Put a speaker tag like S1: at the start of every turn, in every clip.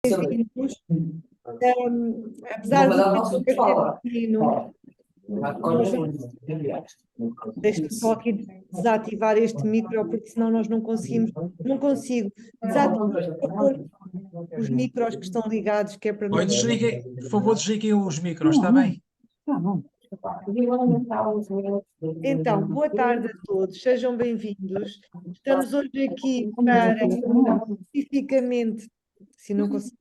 S1: Bem-vindos. Apesar do tempo ser pequenino, deixa-me só aqui desativar este micro, porque senão nós não conseguimos, não consigo. Desativar, por favor, os micros que estão ligados, que é para
S2: Oi,
S1: não...
S2: desliguem, por favor, desliguem os micros, está bem?
S1: Então, boa tarde a todos, sejam bem-vindos. Estamos hoje aqui para, especificamente, se não consigo,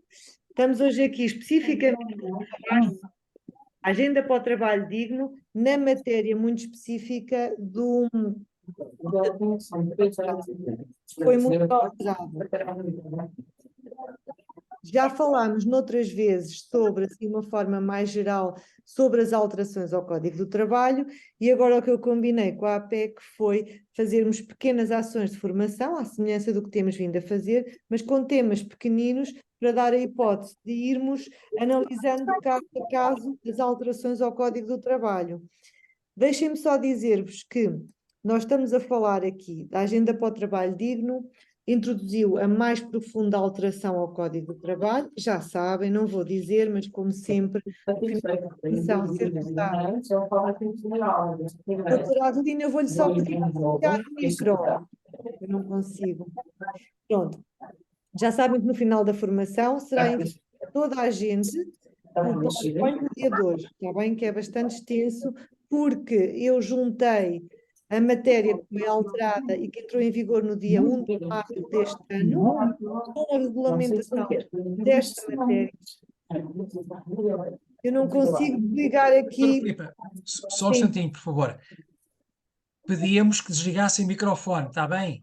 S1: estamos hoje aqui especificamente a Agenda para o Trabalho Digno, na matéria muito específica do... Foi muito usado. Já falámos noutras vezes sobre, assim, uma forma mais geral, sobre as alterações ao Código do Trabalho, e agora o que eu combinei com a APEC foi fazermos pequenas ações de formação, à semelhança do que temos vindo a fazer, mas com temas pequeninos, para dar a hipótese de irmos analisando caso a caso as alterações ao Código do Trabalho. Deixem-me só dizer-vos que nós estamos a falar aqui da Agenda para o Trabalho Digno, introduziu a mais profunda alteração ao Código do Trabalho, já sabem, não vou dizer, mas como sempre, doutora Adelina, eu vou-lhe só pedir para ligar o micro, eu não consigo. Pronto, já sabem que no final da formação será enviado a toda a gente o PowerPoint do dia de hoje, está bem? Que é bastante extenso, porque eu juntei a matéria que foi alterada e que entrou em vigor no dia 1 de março deste ano, com a regulamentação desta matéria. Eu não consigo ligar aqui.
S2: Filipe, só um instantinho, por favor. Pedíamos que desligassem o microfone, está bem?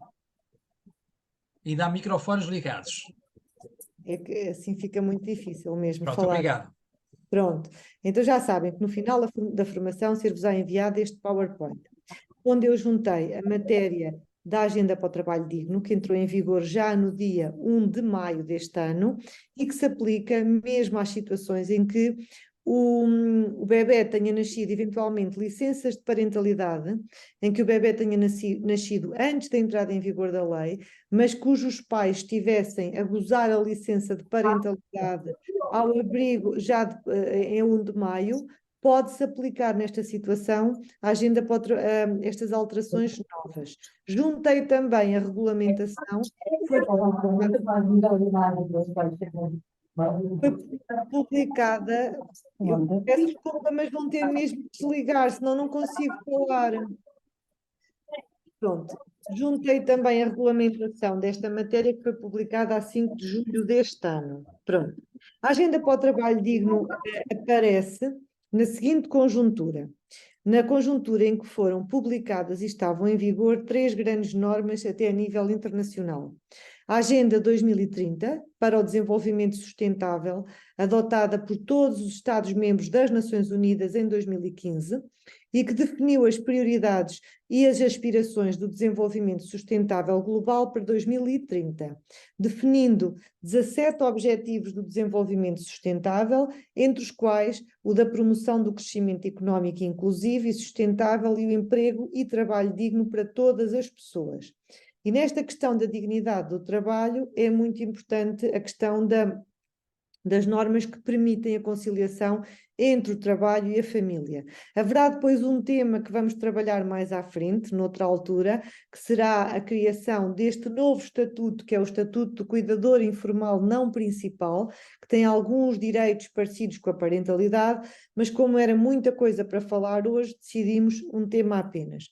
S2: E dá microfones ligados.
S1: É que assim fica muito difícil mesmo
S2: Pronto,
S1: falar.
S2: obrigado.
S1: Pronto, então já sabem que no final da formação ser-vos-á enviado este PowerPoint, onde eu juntei a matéria da Agenda para o Trabalho Digno, que entrou em vigor já no dia 1 de maio deste ano e que se aplica mesmo às situações em que o bebé tenha nascido, eventualmente, licenças de parentalidade, em que o bebé tenha nascido antes da entrada em vigor da lei, mas cujos pais tivessem a gozar a licença de parentalidade ao abrigo já em 1 de maio, pode-se aplicar nesta situação a agenda para estas alterações novas. Juntei também a regulamentação, foi publicada, eu peço desculpa, mas vão ter mesmo que desligar, senão não consigo falar. Pronto, juntei também a regulamentação desta matéria que foi publicada a 5 de julho deste ano. Pronto. A Agenda para o Trabalho Digno aparece na seguinte conjuntura. Na conjuntura em que foram publicadas e estavam em vigor 3 grandes normas até a nível internacional. A Agenda 2030 para o Desenvolvimento Sustentável, adotada por todos os Estados-membros das Nações Unidas em 2015, e que definiu as prioridades e as aspirações do desenvolvimento sustentável global para 2030, definindo 17 objetivos do desenvolvimento sustentável, entre os quais o da promoção do crescimento económico inclusivo e sustentável e o emprego e trabalho digno para todas as pessoas. E nesta questão da dignidade do trabalho é muito importante a questão das normas que permitem a conciliação entre o trabalho e a família. Haverá depois um tema que vamos trabalhar mais à frente, noutra altura, que será a criação deste novo estatuto, que é o Estatuto do Cuidador Informal Não Principal, que tem alguns direitos parecidos com a parentalidade, mas como era muita coisa para falar hoje, decidimos um tema apenas.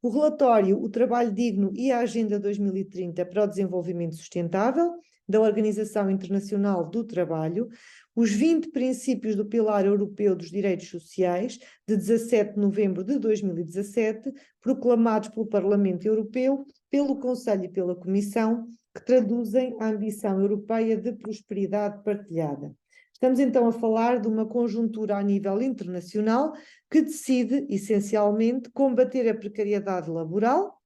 S1: O relatório O Trabalho Digno e a Agenda 2030 para o Desenvolvimento Sustentável, da Organização Internacional do Trabalho, os 20 princípios do Pilar Europeu dos Direitos Sociais, de 17 de novembro de 2017, proclamados pelo Parlamento Europeu, pelo Conselho e pela Comissão, que traduzem a ambição europeia de prosperidade partilhada. Estamos então a falar de uma conjuntura a nível internacional que decide, essencialmente, combater a precariedade laboral.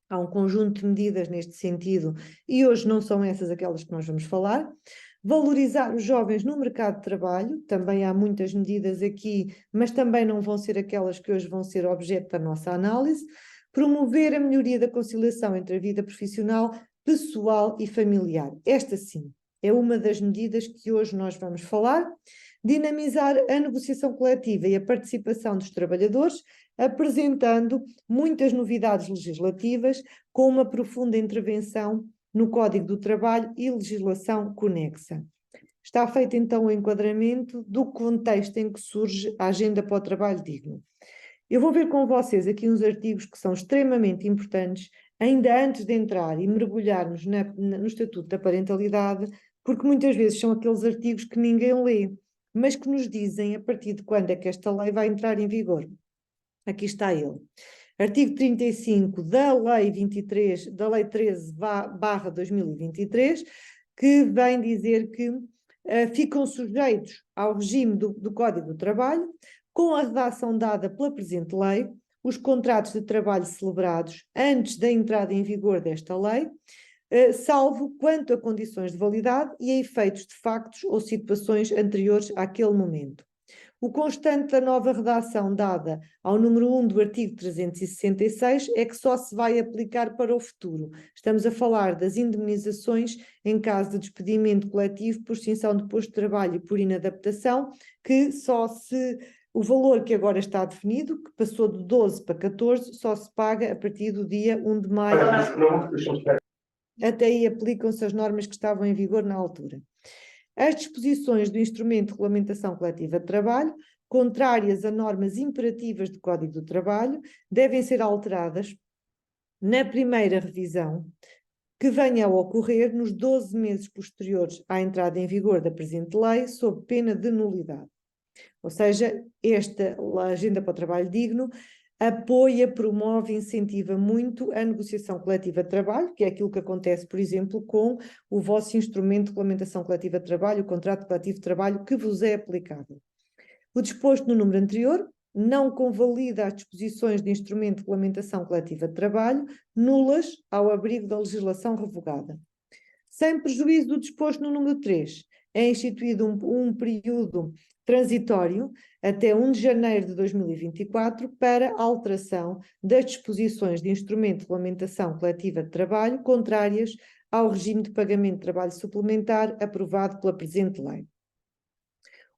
S1: Há um conjunto de medidas neste sentido e hoje não são essas aquelas que nós vamos falar. Valorizar os jovens no mercado de trabalho, também há muitas medidas aqui, mas também não vão ser aquelas que hoje vão ser objeto da nossa análise. Promover a melhoria da conciliação entre a vida profissional, pessoal e familiar. Esta sim é uma das medidas que hoje nós vamos falar. Dinamizar a negociação coletiva e a participação dos trabalhadores, apresentando muitas novidades legislativas, com uma profunda intervenção no Código do Trabalho e legislação conexa. Está feito então o enquadramento do contexto em que surge a Agenda para o Trabalho Digno. Eu vou ver com vocês aqui uns artigos que são extremamente importantes, ainda antes de entrar e mergulharmos no Estatuto da Parentalidade, porque muitas vezes são aqueles artigos que ninguém lê, mas que nos dizem a partir de quando é que esta lei vai entrar em vigor. Aqui está ele. Artigo 35 da Lei 23, da Lei 13/2023, que vem dizer que ficam sujeitos ao regime do Código do Trabalho, com a redação dada pela presente lei, os contratos de trabalho celebrados antes da entrada em vigor desta lei, salvo quanto a condições de validade e a efeitos de factos ou situações anteriores àquele momento. O constante da nova redação dada ao número 1 do artigo 366 é que só se vai aplicar para o futuro. Estamos a falar das indemnizações em caso de despedimento coletivo por extinção de posto de trabalho e por inadaptação, que só se... O valor que agora está definido, que passou de 12 para 14, só se paga a partir do dia 1 de maio. Até aí aplicam-se as normas que estavam em vigor na altura. As disposições do instrumento de regulamentação coletiva de trabalho, contrárias a normas imperativas do Código do Trabalho, devem ser alteradas na primeira revisão, que venha a ocorrer nos 12 meses posteriores à entrada em vigor da presente lei, sob pena de nulidade. Ou seja, esta Agenda para o Trabalho Digno apoia, promove, incentiva muito a negociação coletiva de trabalho, que é aquilo que acontece, por exemplo, com o vosso instrumento de regulamentação coletiva de trabalho, o contrato coletivo de trabalho que vos é aplicável. O disposto no número anterior não convalida as disposições de instrumento de regulamentação coletiva de trabalho, nulas ao abrigo da legislação revogada. Sem prejuízo do disposto no número 3, é instituído um período transitório até 1 de janeiro de 2024 para alteração das disposições de instrumento de regulamentação coletiva de trabalho contrárias ao regime de pagamento de trabalho suplementar aprovado pela presente lei.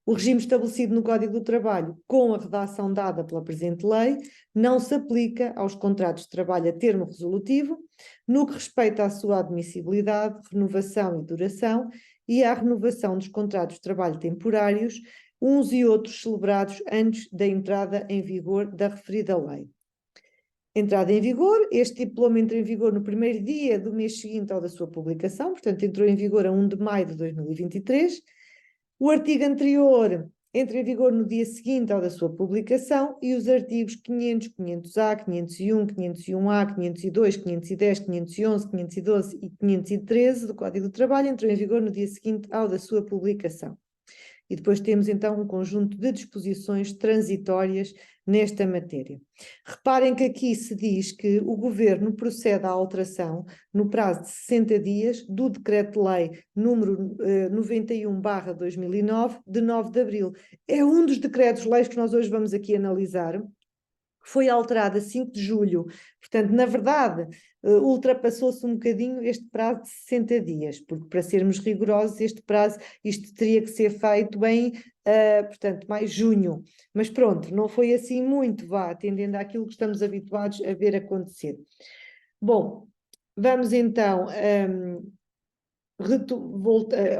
S1: O regime estabelecido no Código do Trabalho, com a redação dada pela presente lei, não se aplica aos contratos de trabalho a termo resolutivo, no que respeita à sua admissibilidade, renovação e duração, e à renovação dos contratos de trabalho temporários, uns e outros celebrados antes da entrada em vigor da referida lei. Entrada em vigor, este diploma entra em vigor no primeiro dia do mês seguinte ao da sua publicação, portanto entrou em vigor a 1 de maio de 2023. O artigo anterior entra em vigor no dia seguinte ao da sua publicação e os artigos 500, 500-A, 501, 501-A, 502, 510, 511, 512 e 513 do Código do Trabalho entram em vigor no dia seguinte ao da sua publicação. E depois temos então um conjunto de disposições transitórias nesta matéria. Reparem que aqui se diz que o Governo procede à alteração no prazo de 60 dias do Decreto-Lei número 91/2009, de 9 de abril. É um dos decretos-leis que nós hoje vamos aqui analisar, que foi alterado a 5 de julho. Portanto, na verdade, ultrapassou-se um bocadinho este prazo de 60 dias, porque para sermos rigorosos, isto teria que ser feito em, portanto, mais junho. Mas pronto, não foi assim muito, atendendo àquilo que estamos habituados a ver acontecer. Bom, vamos então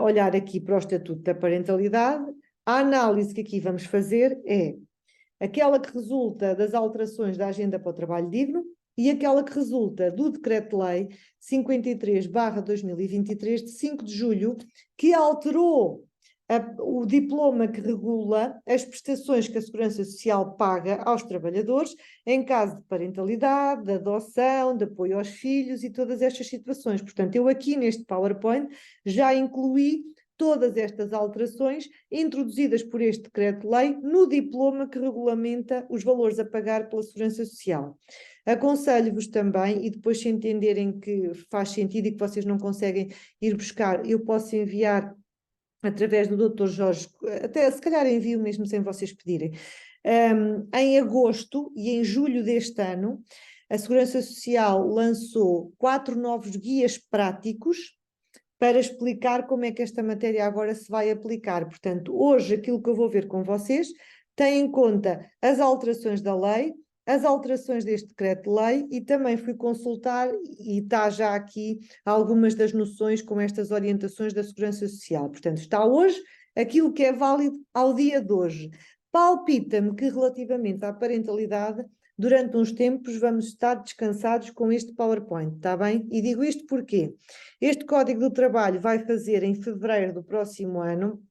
S1: olhar aqui para o Estatuto da Parentalidade. A análise que aqui vamos fazer é aquela que resulta das alterações da Agenda para o Trabalho Digno e aquela que resulta do Decreto-Lei 53/2023, de 5 de julho, que alterou o diploma que regula as prestações que a Segurança Social paga aos trabalhadores em caso de parentalidade, de adoção, de apoio aos filhos e todas estas situações. Portanto, eu aqui neste PowerPoint já incluí todas estas alterações introduzidas por este decreto-lei no diploma que regulamenta os valores a pagar pela Segurança Social. Aconselho-vos também, e depois se entenderem que faz sentido e que vocês não conseguem ir buscar, eu posso enviar através do Dr. Jorge, até se calhar envio mesmo sem vocês pedirem. Em agosto e em julho deste ano, a Segurança Social lançou 4 novos guias práticos para explicar como é que esta matéria agora se vai aplicar. Portanto, hoje aquilo que eu vou ver com vocês tem em conta as alterações da lei, as alterações deste decreto-lei e também fui consultar e está já aqui algumas das noções com estas orientações da Segurança Social. Portanto, está hoje aquilo que é válido ao dia de hoje. Palpita-me que relativamente à parentalidade, durante uns tempos vamos estar descansados com este PowerPoint, está bem? E digo isto porque este Código do Trabalho vai fazer em fevereiro do próximo ano,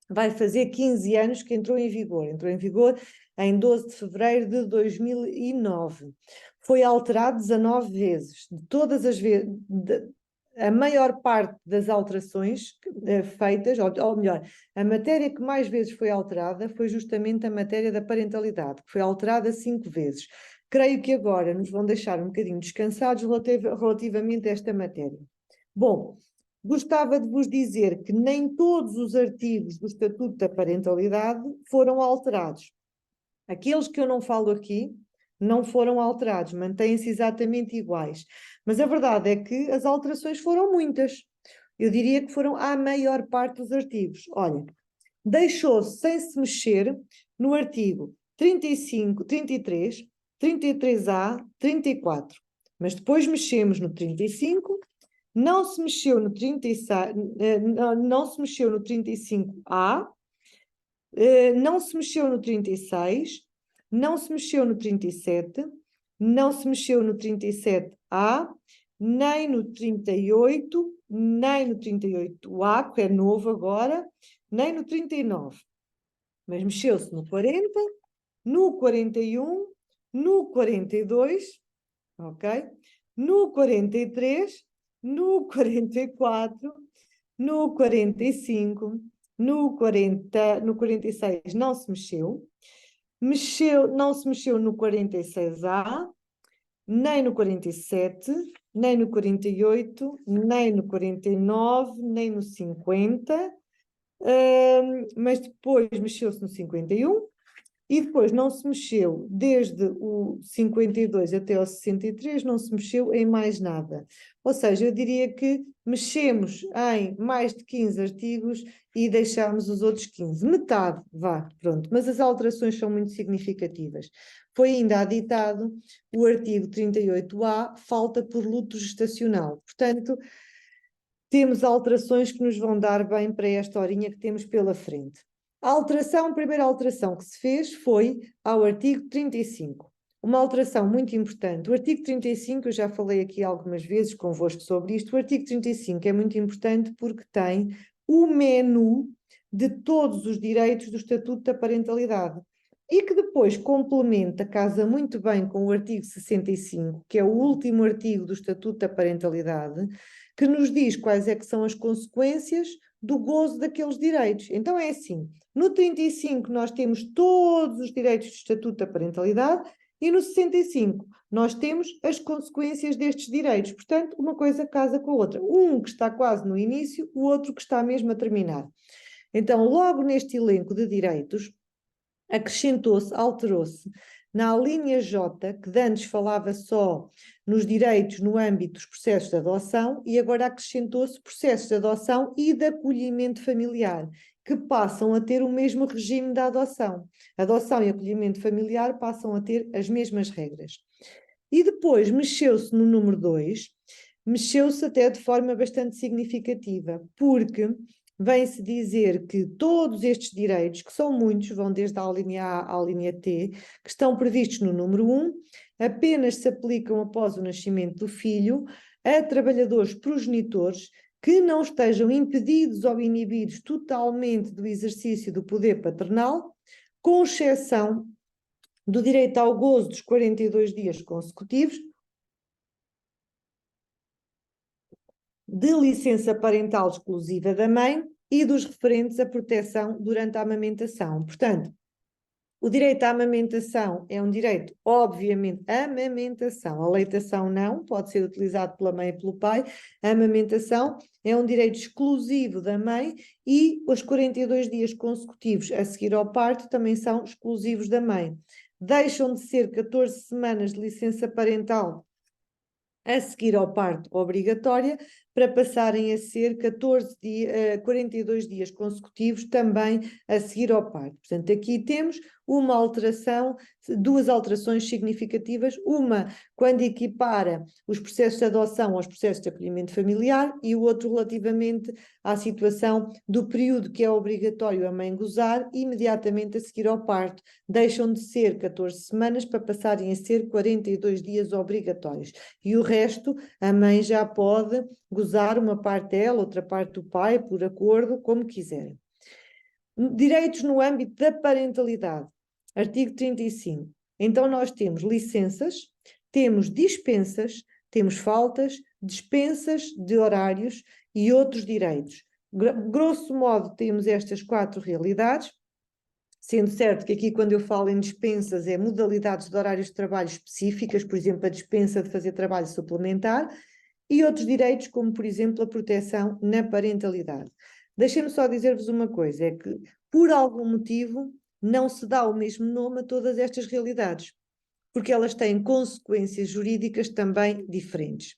S1: vai fazer 15 anos que entrou em vigor. Entrou em vigor em 12 de fevereiro de 2009. Foi alterado 19 vezes. De todas as vezes, a maior parte das alterações feitas, ou melhor, a matéria que mais vezes foi alterada foi justamente a matéria da parentalidade, que foi alterada 5 vezes. Creio que agora nos vão deixar um bocadinho descansados relativamente a esta matéria. Bom, gostava de vos dizer que nem todos os artigos do Estatuto da Parentalidade foram alterados. Aqueles que eu não falo aqui não foram alterados, mantêm-se exatamente iguais. Mas a verdade é que as alterações foram muitas. Eu diria que foram a maior parte dos artigos. Olha, deixou-se sem se mexer no artigo 35, 33, 33A, 34. Mas depois mexemos no 35, não se mexeu no 36, não se mexeu no 35A, não se mexeu no 36, não se mexeu no 37, não se mexeu no 37A, nem no 38, nem no 38A, que é novo agora, nem no 39. Mas mexeu-se no 40, no 41, no 42, ok? No 43, no 44, no 45, no 40, no 46 não se mexeu, não se mexeu no 46A, nem no 47, nem no 48, nem no 49, nem no 50, mas depois mexeu-se no 51, e depois não se mexeu, desde o 52 até o 63, não se mexeu em mais nada. Ou seja, eu diria que mexemos em mais de 15 artigos e deixámos os outros 15. Metade, vá, pronto. Mas as alterações são muito significativas. Foi ainda aditado o artigo 38A, falta por luto gestacional. Portanto, temos alterações que nos vão dar bem para esta horinha que temos pela frente. A primeira alteração que se fez foi ao artigo 35. Uma alteração muito importante. O artigo 35, eu já falei aqui algumas vezes convosco sobre isto, o artigo 35 é muito importante porque tem o menu de todos os direitos do Estatuto da Parentalidade e que depois complementa, casa muito bem com o artigo 65, que é o último artigo do Estatuto da Parentalidade, que nos diz quais é que são as consequências do gozo daqueles direitos. Então é assim, no 35 nós temos todos os direitos do Estatuto da Parentalidade e no 65 nós temos as consequências destes direitos. Portanto, uma coisa casa com a outra. Um que está quase no início, o outro que está mesmo a terminar. Então, logo neste elenco de direitos, acrescentou-se, alterou-se, na linha J, que de antes falava só nos direitos no âmbito dos processos de adoção, e agora acrescentou-se processos de adoção e de acolhimento familiar, que passam a ter o mesmo regime da adoção. Adoção e acolhimento familiar passam a ter as mesmas regras. E depois mexeu-se no número 2, mexeu-se até de forma bastante significativa, porque vem-se dizer que todos estes direitos, que são muitos, vão desde a linha A à linha T, que estão previstos no número 1, apenas se aplicam após o nascimento do filho a trabalhadores progenitores que não estejam impedidos ou inibidos totalmente do exercício do poder paternal, com exceção do direito ao gozo dos 42 dias consecutivos, de licença parental exclusiva da mãe e dos referentes à proteção durante a amamentação. Portanto, o direito à amamentação é um direito, obviamente, amamentação, a leitação não, pode ser utilizado pela mãe e pelo pai, a amamentação é um direito exclusivo da mãe e os 42 dias consecutivos a seguir ao parto também são exclusivos da mãe. Deixam de ser 14 semanas de licença parental a seguir ao parto obrigatória para passarem a ser 42 dias consecutivos também a seguir ao parto. Portanto, aqui temos uma alteração, duas alterações significativas, uma quando equipara os processos de adoção aos processos de acolhimento familiar e o outro relativamente à situação do período que é obrigatório a mãe gozar imediatamente a seguir ao parto. Deixam de ser 14 semanas para passarem a ser 42 dias obrigatórios. E o resto, a mãe já pode gozar uma parte dela, outra parte do pai, por acordo, como quiserem. Direitos no âmbito da parentalidade. Artigo 35. Então nós temos licenças, temos dispensas, temos faltas, dispensas de horários e outros direitos. Grosso modo, temos estas 4 realidades, sendo certo que aqui, quando eu falo em dispensas, é modalidades de horários de trabalho específicas, por exemplo, a dispensa de fazer trabalho suplementar, e outros direitos, como, por exemplo, a proteção na parentalidade. Deixem-me só dizer-vos uma coisa, é que, por algum motivo, não se dá o mesmo nome a todas estas realidades, porque elas têm consequências jurídicas também diferentes.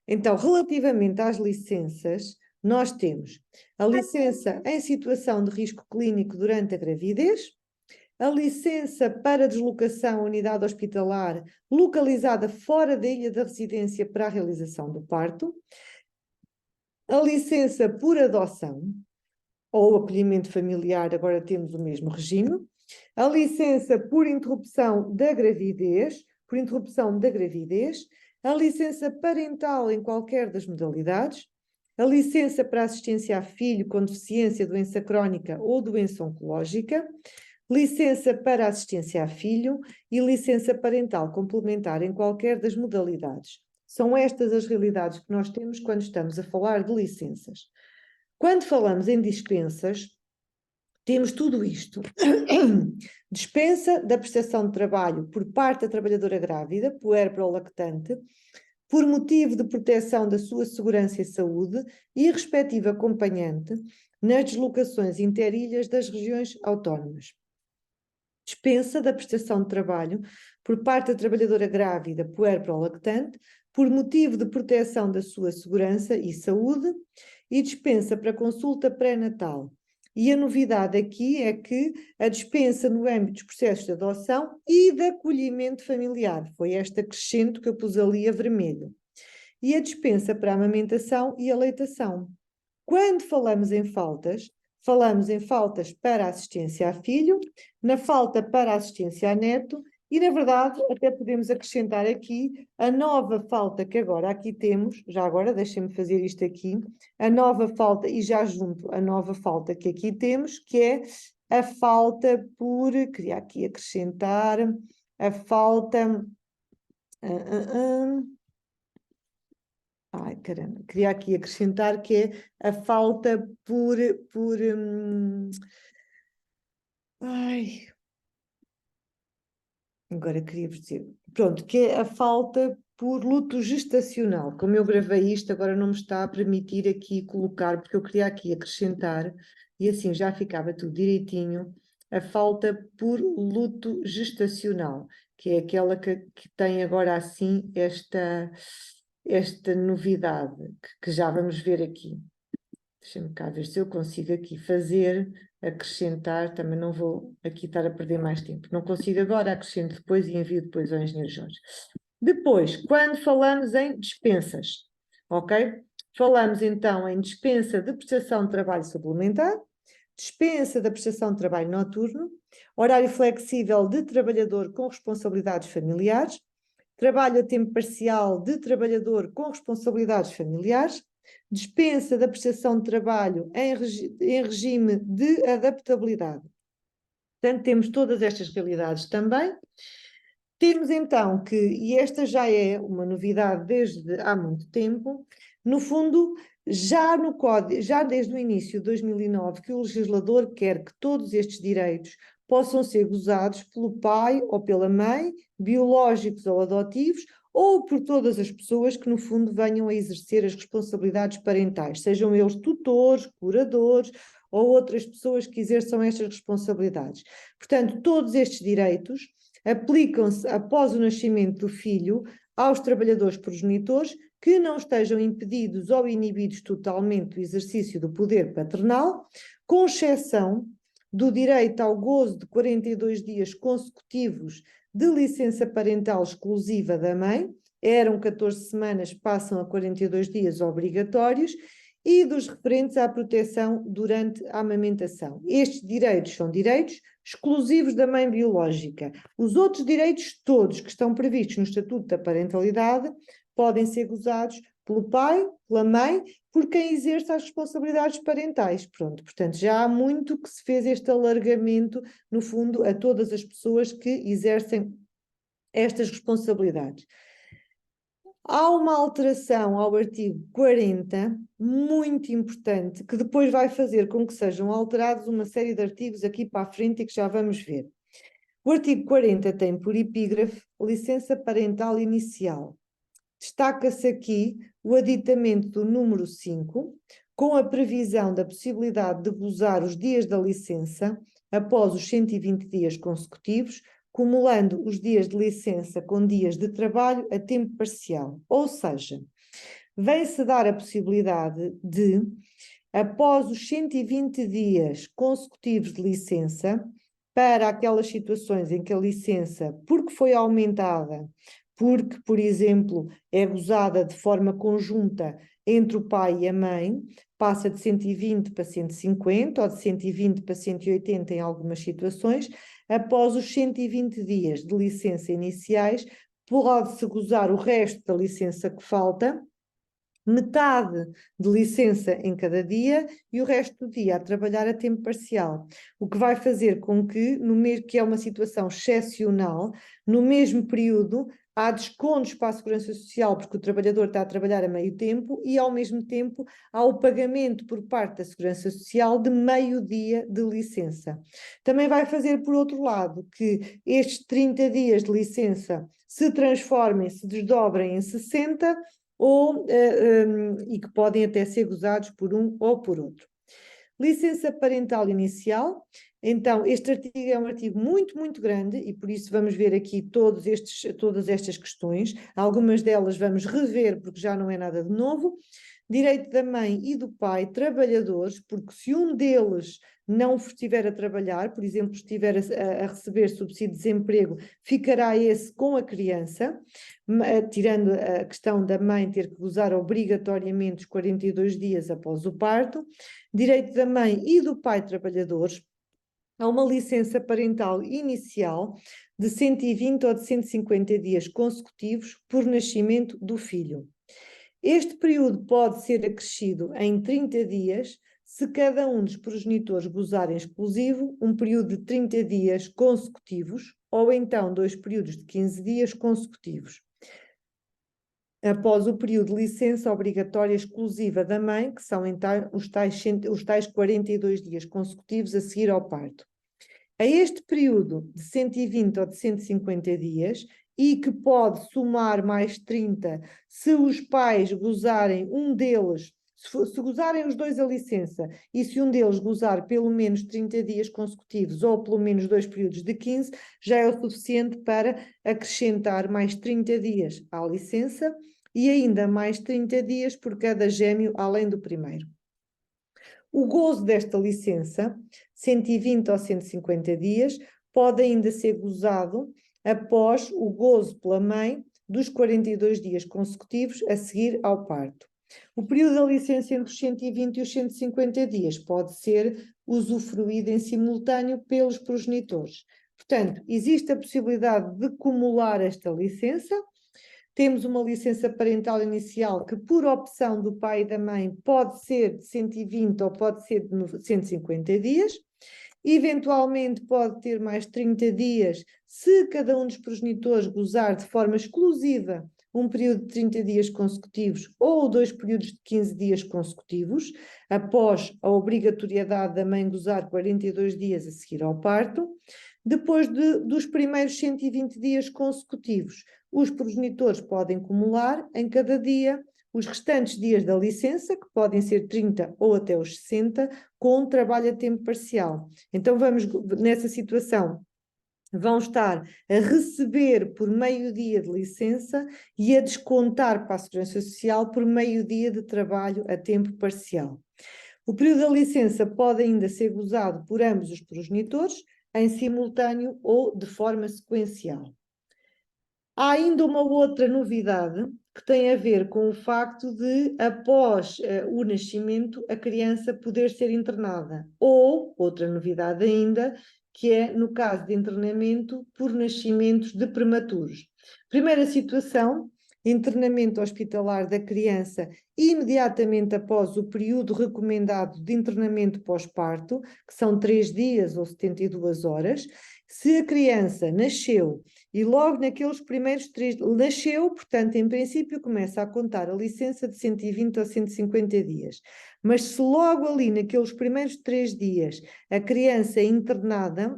S1: Então, relativamente às licenças, nós temos a licença em situação de risco clínico durante a gravidez, a licença para deslocação à unidade hospitalar localizada fora da ilha da residência para a realização do parto, a licença por adoção ou acolhimento familiar, agora temos o mesmo regime, a licença por interrupção da gravidez, a licença parental em qualquer das modalidades, a licença para assistência a filho com deficiência, doença crónica ou doença oncológica, licença para assistência a filho e licença parental complementar em qualquer das modalidades. São estas as realidades que nós temos quando estamos a falar de licenças. Quando falamos em dispensas, temos tudo isto. Dispensa da prestação de trabalho por parte da trabalhadora grávida, puérpera ou lactante, por motivo de proteção da sua segurança e saúde e respectiva acompanhante nas deslocações interilhas das regiões autónomas. Dispensa da prestação de trabalho por parte da trabalhadora grávida, puérpera ou lactante, por motivo de proteção da sua segurança e saúde, e dispensa para consulta pré-natal. E a novidade aqui é que a dispensa no âmbito dos processos de adoção e de acolhimento familiar. Foi esta acrescento que eu pus ali a vermelho. E a dispensa para a amamentação e a leitação. Quando falamos em faltas para assistência a filho, na falta para assistência a neto, e na verdade até podemos acrescentar aqui a nova falta que agora aqui temos, já agora deixem-me fazer isto aqui, a nova falta, e já junto a nova falta que aqui temos, que é a falta por, queria aqui acrescentar, a falta... Ai, caramba, queria aqui acrescentar que é a falta por ai, agora queria-vos dizer, pronto, que é a falta por luto gestacional. Como eu gravei isto, agora não me está a permitir aqui colocar, porque eu queria aqui acrescentar, e assim já ficava tudo direitinho, a falta por luto gestacional, que é aquela que tem agora assim esta novidade, que já vamos ver aqui. Deixa-me cá ver se eu consigo aqui fazer, acrescentar, também não vou aqui estar a perder mais tempo. Não consigo agora, acrescento depois e envio depois ao engenheiro Jorge. Depois, quando falamos em dispensas, ok? Falamos então em dispensa de prestação de trabalho suplementar, dispensa da prestação de trabalho noturno, horário flexível de trabalhador com responsabilidades familiares, trabalho a tempo parcial de trabalhador com responsabilidades familiares, dispensa da prestação de trabalho em regime de adaptabilidade. Portanto, temos todas estas realidades também. Temos então que, e esta já é uma novidade desde há muito tempo, no fundo, já no código, já desde o início de 2009, que o legislador quer que todos estes direitos possam ser gozados pelo pai ou pela mãe, biológicos ou adotivos, ou por todas as pessoas que, no fundo, venham a exercer as responsabilidades parentais, sejam eles tutores, curadores ou outras pessoas que exerçam estas responsabilidades. Portanto, todos estes direitos aplicam-se após o nascimento do filho aos trabalhadores progenitores que não estejam impedidos ou inibidos totalmente do exercício do poder paternal, com exceção do direito ao gozo de 42 dias consecutivos de licença parental exclusiva da mãe, eram 14 semanas, passam a 42 dias obrigatórios, e dos referentes à proteção durante a amamentação. Estes direitos são direitos exclusivos da mãe biológica. Os outros direitos todos que estão previstos no Estatuto da Parentalidade podem ser gozados pelo pai, pela mãe, por quem exerce as responsabilidades parentais. Pronto, portanto, já há muito que se fez este alargamento, no fundo, a todas as pessoas que exercem estas responsabilidades. Há uma alteração ao artigo 40, muito importante, que depois vai fazer com que sejam alterados uma série de artigos aqui para a frente e que já vamos ver. O artigo 40 tem por epígrafe licença parental inicial. Destaca-se aqui o aditamento do número 5, com a previsão da possibilidade de gozar os dias da licença após os 120 dias consecutivos, cumulando os dias de licença com dias de trabalho a tempo parcial. Ou seja, vem-se dar a possibilidade de, após os 120 dias consecutivos de licença, para aquelas situações em que a licença, porque foi aumentada, porque, por exemplo, é gozada de forma conjunta entre o pai e a mãe, passa de 120 para 150 ou de 120 para 180 em algumas situações, após os 120 dias de licença iniciais, pode-se gozar o resto da licença que falta, metade de licença em cada dia e o resto do dia a trabalhar a tempo parcial, o que vai fazer com que, que é uma situação excepcional, no mesmo período há descontos para a Segurança Social porque o trabalhador está a trabalhar a meio tempo e ao mesmo tempo há o pagamento por parte da Segurança Social de meio dia de licença. Também vai fazer, por outro lado, que estes 30 dias de licença se transformem, se desdobrem em 60 e que podem até ser gozados por um ou por outro. Licença parental inicial. Então, este artigo é um artigo muito, muito grande e por isso vamos ver aqui todas estas questões. Algumas delas vamos rever porque já não é nada de novo. Direito da mãe e do pai, trabalhadores, porque se um deles não estiver a trabalhar, por exemplo, estiver a receber subsídio de desemprego, ficará esse com a criança, tirando a questão da mãe ter que gozar obrigatoriamente os 42 dias após o parto. Direito da mãe e do pai trabalhadores, há uma licença parental inicial de 120 ou de 150 dias consecutivos por nascimento do filho. Este período pode ser acrescido em 30 dias se cada um dos progenitores gozar em exclusivo um período de 30 dias consecutivos ou então 2 períodos de 15 dias consecutivos, após o período de licença obrigatória exclusiva da mãe, que são então os tais 42 dias consecutivos a seguir ao parto. A este período de 120 ou de 150 dias, e que pode somar mais 30 se os pais gozarem um deles, se gozarem os dois a licença, e se um deles gozar pelo menos 30 dias consecutivos ou pelo menos 2 períodos de 15, já é o suficiente para acrescentar mais 30 dias à licença e ainda mais 30 dias por cada gêmeo, além do primeiro. O gozo desta licença, 120 ou 150 dias, pode ainda ser gozado após o gozo pela mãe dos 42 dias consecutivos a seguir ao parto. O período da licença entre os 120 e os 150 dias pode ser usufruído em simultâneo pelos progenitores. Portanto, existe a possibilidade de acumular esta licença. Temos uma licença parental inicial que, por opção do pai e da mãe, pode ser de 120 ou pode ser de 150 dias. Eventualmente pode ter mais 30 dias se cada um dos progenitores gozar de forma exclusiva um período de 30 dias consecutivos ou 2 períodos de 15 dias consecutivos, após a obrigatoriedade da mãe gozar 42 dias a seguir ao parto. Depois dos primeiros 120 dias consecutivos, os progenitores podem acumular em cada dia os restantes dias da licença, que podem ser 30 ou até os 60, com trabalho a tempo parcial. Então, nessa situação, vão estar a receber por meio dia de licença e a descontar para a Segurança Social por meio dia de trabalho a tempo parcial. O período da licença pode ainda ser gozado por ambos os progenitores, em simultâneo ou de forma sequencial. Há ainda uma outra novidade que tem a ver com o facto de, após o nascimento, a criança poder ser internada. Ou, outra novidade ainda, que é no caso de internamento por nascimentos de prematuros. Primeira situação, internamento hospitalar da criança imediatamente após o período recomendado de internamento pós-parto, que são 3 dias ou 72 horas. Se a criança nasceu e logo naqueles primeiros 3 nasceu, portanto, em princípio, começa a contar a licença de 120 ou 150 dias. Mas se logo ali, naqueles primeiros 3 dias, a criança é internada,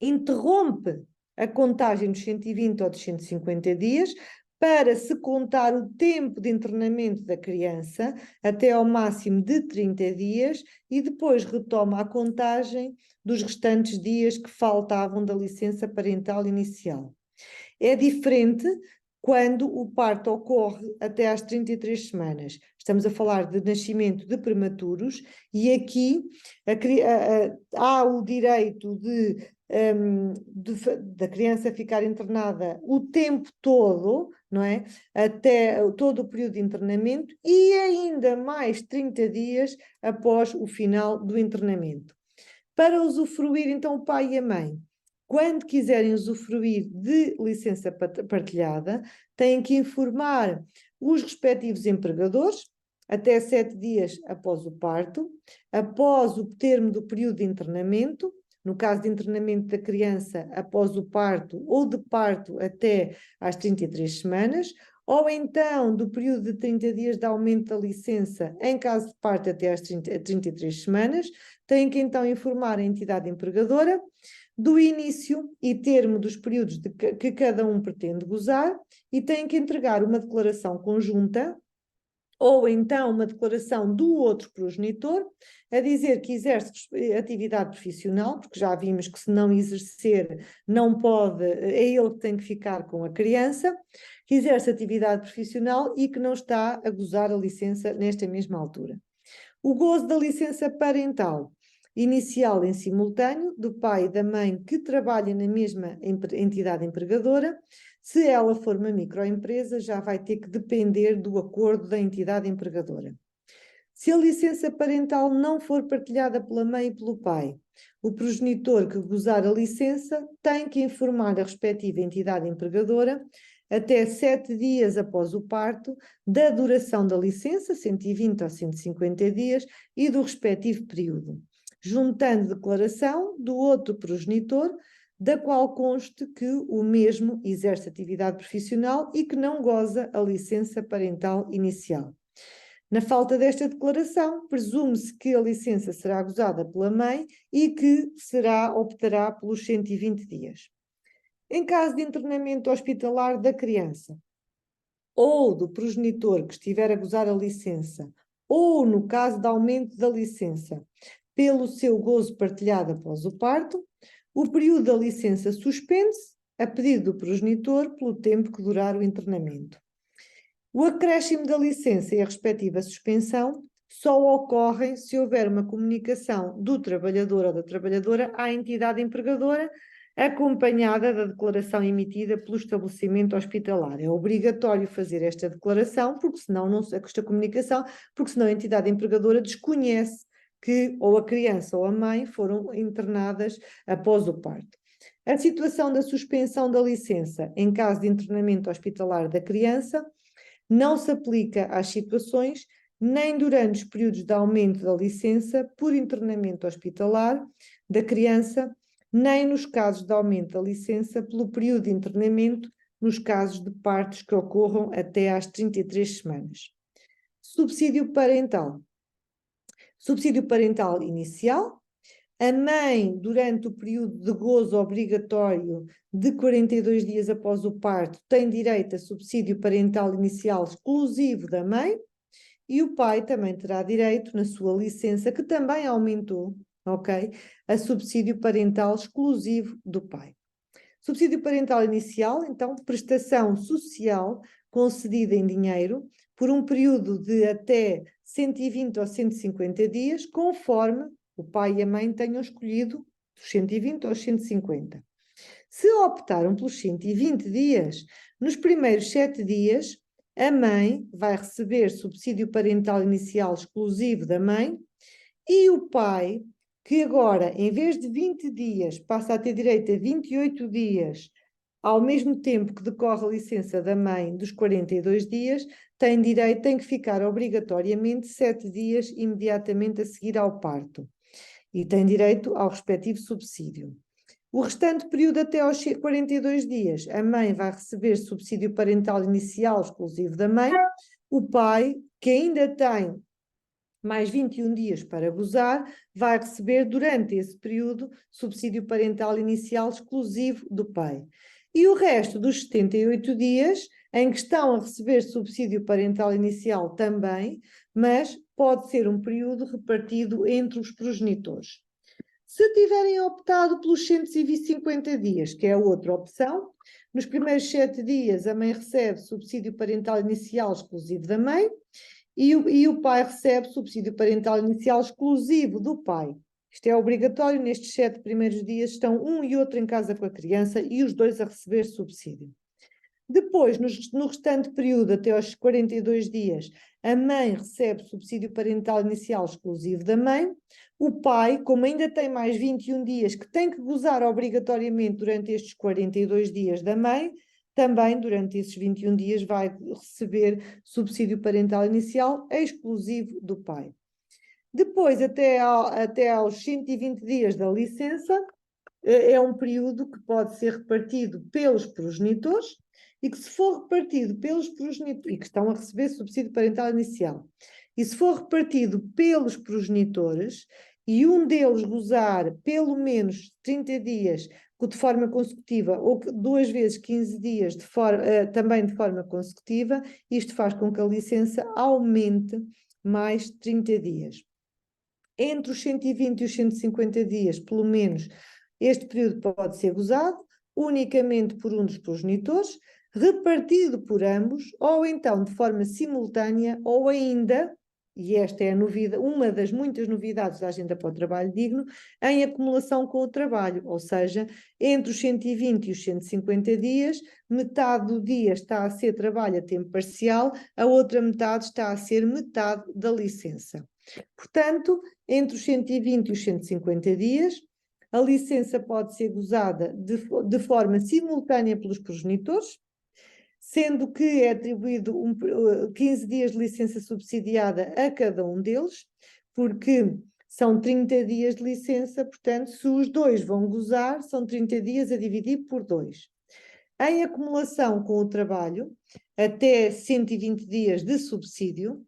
S1: interrompe a contagem dos 120 ou dos 150 dias para se contar o tempo de internamento da criança até ao máximo de 30 dias e depois retoma a contagem dos restantes dias que faltavam da licença parental inicial. É diferente quando o parto ocorre até às 33 semanas. Estamos a falar de nascimento de prematuros e aqui há o direito da criança ficar internada o tempo todo, não é? Até todo o período de internamento e ainda mais 30 dias após o final do internamento. Para usufruir, então, o pai e a mãe, quando quiserem usufruir de licença partilhada, têm que informar os respectivos empregadores até 7 dias após o parto, após o termo do período de internamento, no caso de internamento da criança após o parto ou de parto até às 33 semanas, ou então do período de 30 dias de aumento da licença em caso de parto até às 33 semanas, têm que então informar a entidade empregadora do início e termo dos períodos que cada um pretende gozar e têm que entregar uma declaração conjunta ou então uma declaração do outro progenitor a dizer que exerce atividade profissional, porque já vimos que se não exercer não pode, é ele que tem que ficar com a criança, que exerce atividade profissional e que não está a gozar a licença nesta mesma altura. O gozo da licença parental inicial em simultâneo do pai e da mãe que trabalham na mesma entidade empregadora. Se ela for uma microempresa, já vai ter que depender do acordo da entidade empregadora. Se a licença parental não for partilhada pela mãe e pelo pai, o progenitor que gozar a licença tem que informar a respectiva entidade empregadora até 7 dias após o parto da duração da licença, 120 ou 150 dias, e do respectivo período, juntando declaração do outro progenitor, da qual conste que o mesmo exerce atividade profissional e que não goza a licença parental inicial. Na falta desta declaração, presume-se que a licença será gozada pela mãe e que optará pelos 120 dias. Em caso de internamento hospitalar da criança, ou do progenitor que estiver a gozar a licença, ou no caso de aumento da licença, pelo seu gozo partilhado após o parto, o período da licença suspende-se a pedido do progenitor pelo tempo que durar o internamento. O acréscimo da licença e a respectiva suspensão só ocorrem se houver uma comunicação do trabalhador ou da trabalhadora à entidade empregadora, acompanhada da declaração emitida pelo estabelecimento hospitalar. É obrigatório fazer esta declaração, porque senão esta comunicação, porque senão a entidade empregadora desconhece que ou a criança ou a mãe foram internadas após o parto. A situação da suspensão da licença em caso de internamento hospitalar da criança não se aplica às situações nem durante os períodos de aumento da licença por internamento hospitalar da criança, nem nos casos de aumento da licença pelo período de internamento nos casos de partos que ocorram até às 33 semanas. Subsídio parental. Subsídio parental inicial. A mãe, durante o período de gozo obrigatório de 42 dias após o parto, tem direito a subsídio parental inicial exclusivo da mãe e o pai também terá direito, na sua licença, que também aumentou, ok? A subsídio parental exclusivo do pai. Subsídio parental inicial, então, prestação social concedida em dinheiro por um período de até 120 ou 150 dias, conforme o pai e a mãe tenham escolhido dos 120 aos 150. Se optaram pelos 120 dias, nos primeiros 7 dias, a mãe vai receber subsídio parental inicial exclusivo da mãe e o pai, que agora, em vez de 20 dias, passa a ter direito a 28 dias, ao mesmo tempo que decorre a licença da mãe dos 42 dias, tem que ficar obrigatoriamente 7 dias imediatamente a seguir ao parto. E tem direito ao respectivo subsídio. O restante período até aos 42 dias, a mãe vai receber subsídio parental inicial exclusivo da mãe, o pai, que ainda tem mais 21 dias para gozar, vai receber durante esse período subsídio parental inicial exclusivo do pai. E o resto dos 78 dias, em que estão a receber subsídio parental inicial também, mas pode ser um período repartido entre os progenitores. Se tiverem optado pelos 150 dias, que é a outra opção, nos primeiros 7 dias a mãe recebe subsídio parental inicial exclusivo da mãe e o pai recebe subsídio parental inicial exclusivo do pai. Isto é obrigatório, nestes 7 primeiros dias estão um e outro em casa com a criança e os dois a receber subsídio. Depois, no restante período, até aos 42 dias, a mãe recebe subsídio parental inicial exclusivo da mãe. O pai, como ainda tem mais 21 dias, que tem que gozar obrigatoriamente durante estes 42 dias da mãe, também durante esses 21 dias vai receber subsídio parental inicial exclusivo do pai. Depois, até aos 120 dias da licença, é um período que pode ser repartido pelos progenitores e que, se for repartido pelos progenitores, e que estão a receber subsídio parental inicial, e se for repartido pelos progenitores e um deles gozar pelo menos 30 dias de forma consecutiva ou 2 vezes 15 dias também de forma consecutiva, isto faz com que a licença aumente mais 30 dias. Entre os 120 e os 150 dias, pelo menos, este período pode ser gozado unicamente por um dos progenitores, repartido por ambos, ou então de forma simultânea, ou ainda, e esta é uma das muitas novidades da Agenda para o Trabalho Digno, em acumulação com o trabalho, ou seja, entre os 120 e os 150 dias, metade do dia está a ser trabalho a tempo parcial, a outra metade está a ser metade da licença. Portanto, entre os 120 e os 150 dias, a licença pode ser gozada de forma simultânea pelos progenitores, sendo que é atribuído 15 dias de licença subsidiada a cada um deles, porque são 30 dias de licença, portanto, se os dois vão gozar, são 30 dias a dividir por 2. Em acumulação com o trabalho, até 120 dias de subsídio,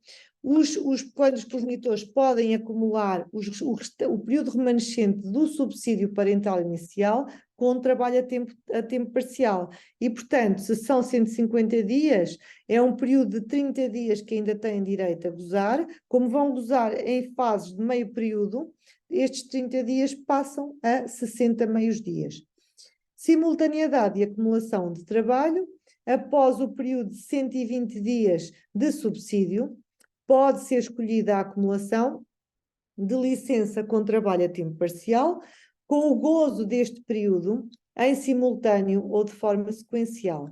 S1: quando os progenitores podem acumular o período remanescente do subsídio parental inicial com o trabalho a tempo parcial. E, portanto, se são 150 dias, é um período de 30 dias que ainda têm direito a gozar. Como vão gozar em fases de meio período, estes 30 dias passam a 60 meios dias. Simultaneidade e acumulação de trabalho, após o período de 120 dias de subsídio, pode ser escolhida a acumulação de licença com trabalho a tempo parcial, com o gozo deste período em simultâneo ou de forma sequencial.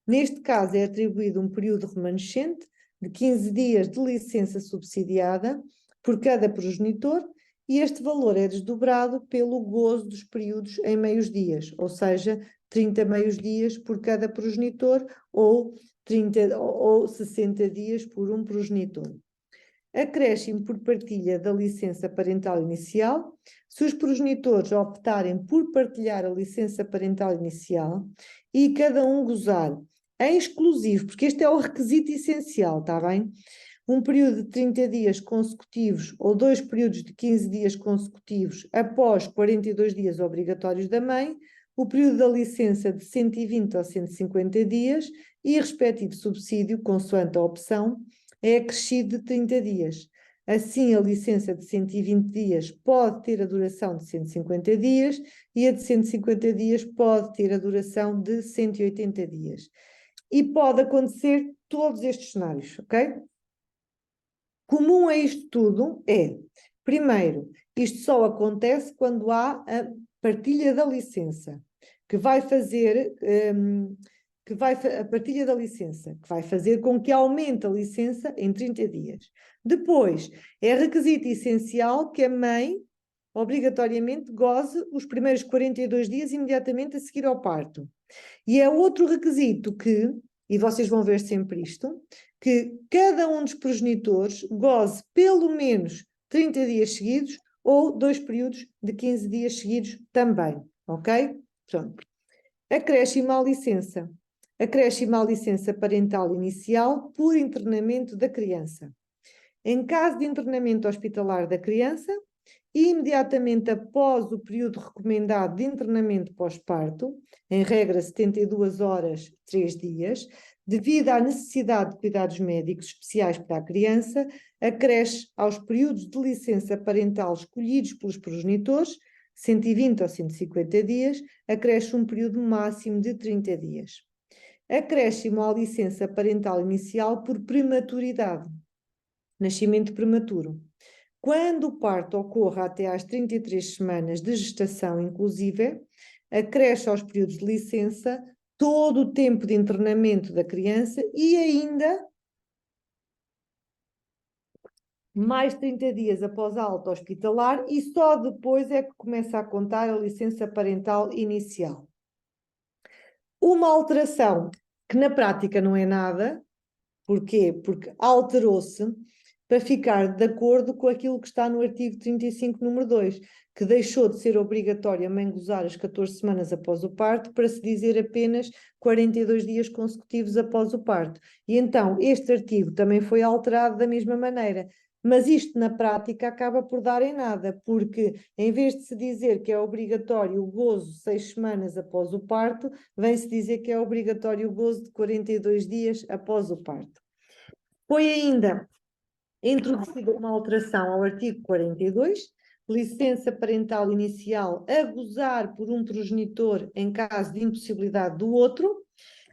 S1: Neste caso, é atribuído um período remanescente de 15 dias de licença subsidiada por cada progenitor, e este valor é desdobrado pelo gozo dos períodos em meios dias, ou seja, 30 meios dias por cada progenitor ou 60 dias por um progenitor. Acréscimo por partilha da licença parental inicial. Se os progenitores optarem por partilhar a licença parental inicial e cada um gozar em exclusivo, porque este é o requisito essencial, está bem? Um período de 30 dias consecutivos ou 2 períodos de 15 dias consecutivos após 42 dias obrigatórios da mãe, o período da licença de 120 ou 150 dias e respectivo subsídio, consoante a opção, é acrescido de 30 dias. Assim, a licença de 120 dias pode ter a duração de 150 dias e a de 150 dias pode ter a duração de 180 dias. E pode acontecer todos estes cenários, ok? Comum a isto tudo é, primeiro, isto só acontece quando há a partilha da licença, que vai fazer... a partilha da licença, que vai fazer com que aumente a licença em 30 dias. Depois, é requisito essencial que a mãe, obrigatoriamente, goze os primeiros 42 dias imediatamente a seguir ao parto. E é outro requisito que, e vocês vão ver sempre isto, que cada um dos progenitores goze pelo menos 30 dias seguidos ou 2 períodos de 15 dias seguidos também, ok? Pronto. Acréscimo à licença. Acréscimo à licença parental inicial por internamento da criança. Em caso de internamento hospitalar da criança, imediatamente após o período recomendado de internamento pós-parto, em regra 72 horas, 3 dias, devido à necessidade de cuidados médicos especiais para a criança, acresce aos períodos de licença parental escolhidos pelos progenitores, 120 ou 150 dias, acresce um período máximo de 30 dias. Acréscimo à licença parental inicial por prematuridade, nascimento prematuro. Quando o parto ocorra até às 33 semanas de gestação inclusive, acresce aos períodos de licença todo o tempo de internamento da criança e ainda mais 30 dias após a alta hospitalar e só depois é que começa a contar a licença parental inicial. Uma alteração que na prática não é nada, porquê? Porque alterou-se para ficar de acordo com aquilo que está no artigo 35, número 2, que deixou de ser obrigatório a mãe gozar as 14 semanas após o parto para se dizer apenas 42 dias consecutivos após o parto. E então este artigo também foi alterado da mesma maneira. Mas isto na prática acaba por dar em nada, porque em vez de se dizer que é obrigatório o gozo 6 semanas após o parto, vem-se dizer que é obrigatório o gozo de 42 dias após o parto. Foi ainda introduzida uma alteração ao artigo 42, licença parental inicial a gozar por um progenitor em caso de impossibilidade do outro,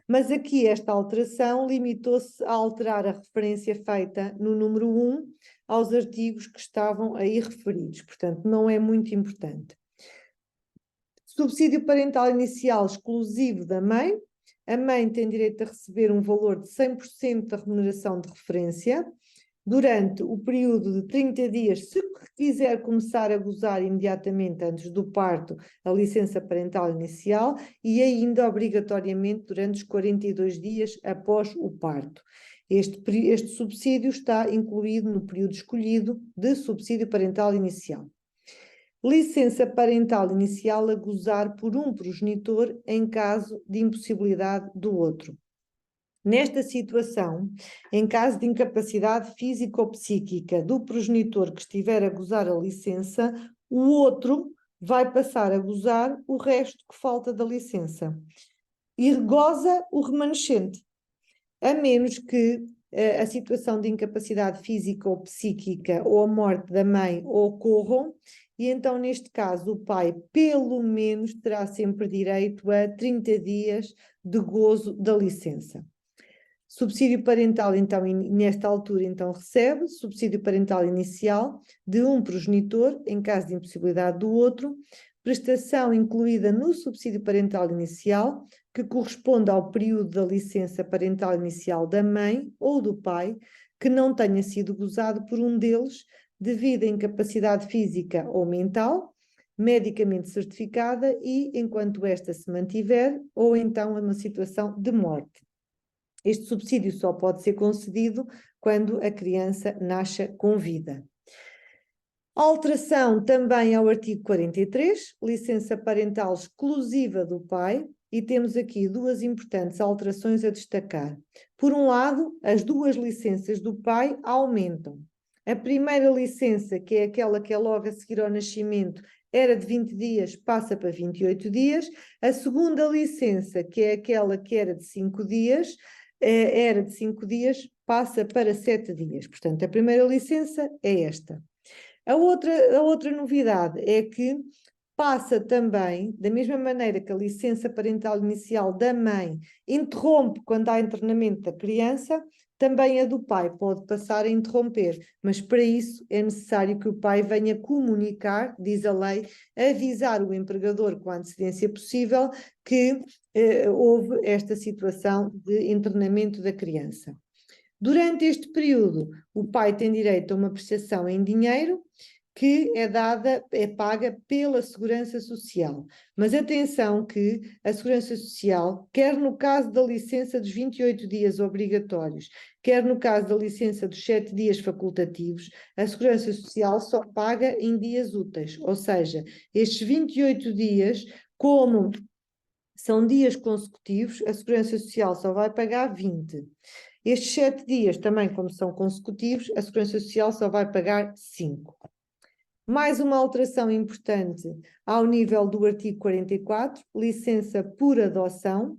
S1: mas aqui esta alteração limitou-se a alterar a referência feita no número 1 aos artigos que estavam aí referidos, portanto não é muito importante. Subsídio parental inicial exclusivo da mãe. A mãe tem direito a receber um valor de 100% da remuneração de referência durante o período de 30 dias, se quiser começar a gozar imediatamente antes do parto a licença parental inicial e ainda obrigatoriamente durante os 42 dias após o parto. Este subsídio está incluído no período escolhido de subsídio parental inicial. Licença parental inicial a gozar por um progenitor em caso de impossibilidade do outro. Nesta situação, em caso de incapacidade física ou psíquica do progenitor que estiver a gozar a licença, o outro vai passar a gozar o resto que falta da licença e goza o remanescente, a menos que a situação de incapacidade física ou psíquica ou a morte da mãe ocorram, e então neste caso o pai pelo menos terá sempre direito a 30 dias de gozo da licença. Subsídio parental, então, nesta altura, então, recebe subsídio parental inicial de um progenitor, em caso de impossibilidade do outro, prestação incluída no subsídio parental inicial, que corresponde ao período da licença parental inicial da mãe ou do pai, que não tenha sido gozado por um deles, devido a incapacidade física ou mental, medicamente certificada e, enquanto esta se mantiver, ou então uma situação de morte. Este subsídio só pode ser concedido quando a criança nasce com vida. Alteração também ao artigo 43, licença parental exclusiva do pai, e temos aqui duas importantes alterações a destacar. Por um lado, as duas licenças do pai aumentam. A primeira licença, que é aquela que é logo a seguir ao nascimento, era de 20 dias, passa para 28 dias. A segunda licença, que é aquela que era de 5 dias, era de 5 dias, passa para 7 dias. Portanto, a primeira licença é esta. A outra novidade é que passa também, da mesma maneira que a licença parental inicial da mãe interrompe quando há internamento da criança, também a do pai pode passar a interromper, mas para isso é necessário que o pai venha comunicar, diz a lei, avisar o empregador com a antecedência possível que houve esta situação de internamento da criança. Durante este período, o pai tem direito a uma prestação em dinheiro que é paga pela Segurança Social. Mas atenção que a Segurança Social, quer no caso da licença dos 28 dias obrigatórios, quer no caso da licença dos 7 dias facultativos, a Segurança Social só paga em dias úteis. Ou seja, estes 28 dias, como são dias consecutivos, a Segurança Social só vai pagar 20. Estes 7 dias, também como são consecutivos, a Segurança Social só vai pagar 5. Mais uma alteração importante ao nível do artigo 44, licença por adoção.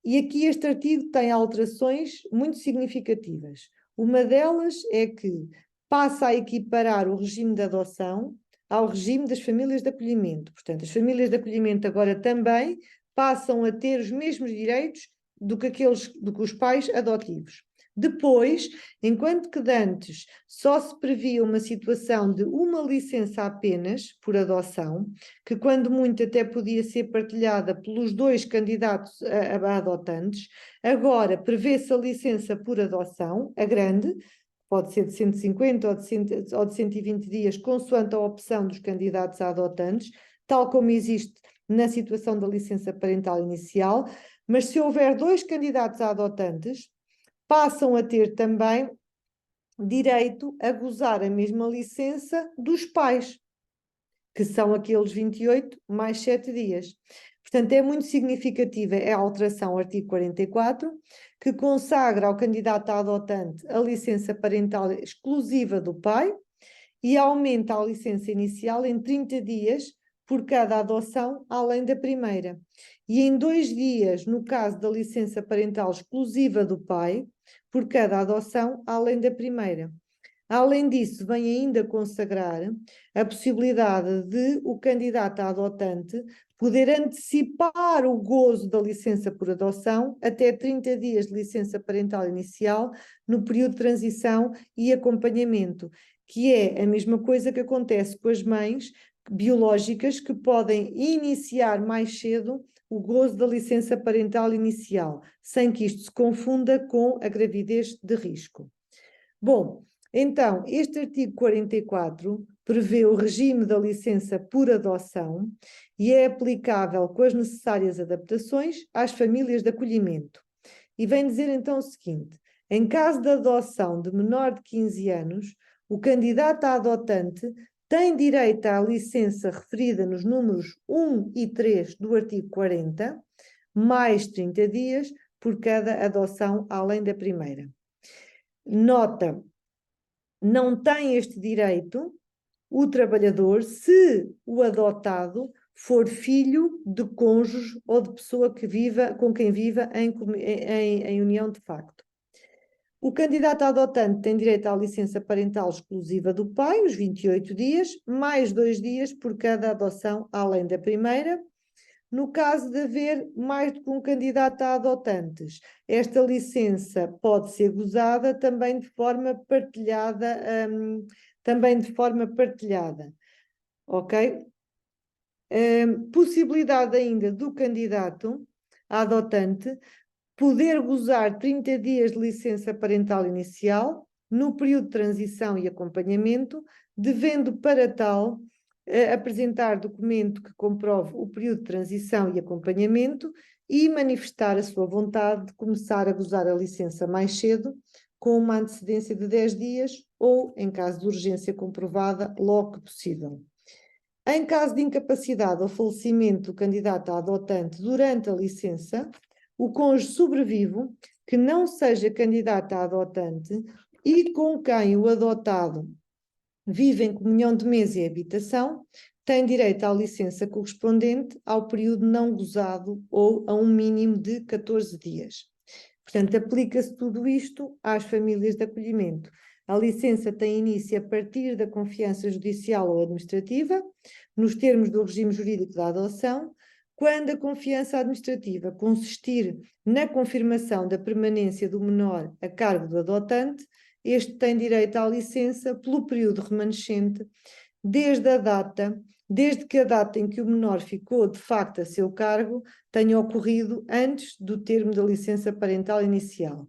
S1: E aqui este artigo tem alterações muito significativas. Uma delas é que passa a equiparar o regime de adoção ao regime das famílias de acolhimento. Portanto, as famílias de acolhimento agora também passam a ter os mesmos direitos do que os pais adotivos. Depois, enquanto que de antes só se previa uma situação de uma licença apenas por adoção, que quando muito até podia ser partilhada pelos 2 candidatos a adotantes, agora prevê-se a licença por adoção, a grande, pode ser de 150 ou de 120 dias, consoante a opção dos candidatos a adotantes, tal como existe na situação da licença parental inicial, mas se houver 2 candidatos a adotantes, passam a ter também direito a gozar a mesma licença dos pais, que são aqueles 28 mais 7 dias. Portanto, é muito significativa a alteração ao artigo 44, que consagra ao candidato a adotante a licença parental exclusiva do pai e aumenta a licença inicial em 30 dias por cada adoção, além da primeira. E em 2 dias, no caso da licença parental exclusiva do pai, por cada adoção, além da primeira. Além disso, vem ainda consagrar a possibilidade de o candidato a adotante poder antecipar o gozo da licença por adoção até 30 dias de licença parental inicial no período de transição e acompanhamento, que é a mesma coisa que acontece com as mães biológicas que podem iniciar mais cedo o gozo da licença parental inicial, sem que isto se confunda com a gravidez de risco. Bom, então, este artigo 44 prevê o regime da licença por adoção e é aplicável com as necessárias adaptações às famílias de acolhimento. E vem dizer então o seguinte: em caso de adoção de menor de 15 anos, o candidato a adotante tem direito à licença referida nos números 1 e 3 do artigo 40, mais 30 dias por cada adoção além da primeira. Nota: não tem este direito o trabalhador se o adotado for filho de cônjuge ou de pessoa com quem viva em união de facto. O candidato a adotante tem direito à licença parental exclusiva do pai, os 28 dias, mais 2 dias por cada adoção, além da primeira. No caso de haver mais do que um candidato a adotantes, esta licença pode ser gozada também de forma partilhada, ok? Possibilidade ainda do candidato a adotante poder gozar 30 dias de licença parental inicial no período de transição e acompanhamento, devendo para tal apresentar documento que comprove o período de transição e acompanhamento e manifestar a sua vontade de começar a gozar a licença mais cedo, com uma antecedência de 10 dias ou, em caso de urgência comprovada, logo que possível. Em caso de incapacidade ou falecimento do candidato a adotante durante a licença, o cônjuge sobrevivo que não seja candidato a adotante e com quem o adotado vive em comunhão de mesa e habitação, tem direito à licença correspondente ao período não gozado ou a um mínimo de 14 dias. Portanto, aplica-se tudo isto às famílias de acolhimento. A licença tem início a partir da confiança judicial ou administrativa, nos termos do regime jurídico da adoção, quando a confiança administrativa consistir na confirmação da permanência do menor a cargo do adotante, este tem direito à licença pelo período remanescente, desde que a data em que o menor ficou de facto a seu cargo tenha ocorrido antes do termo da licença parental inicial.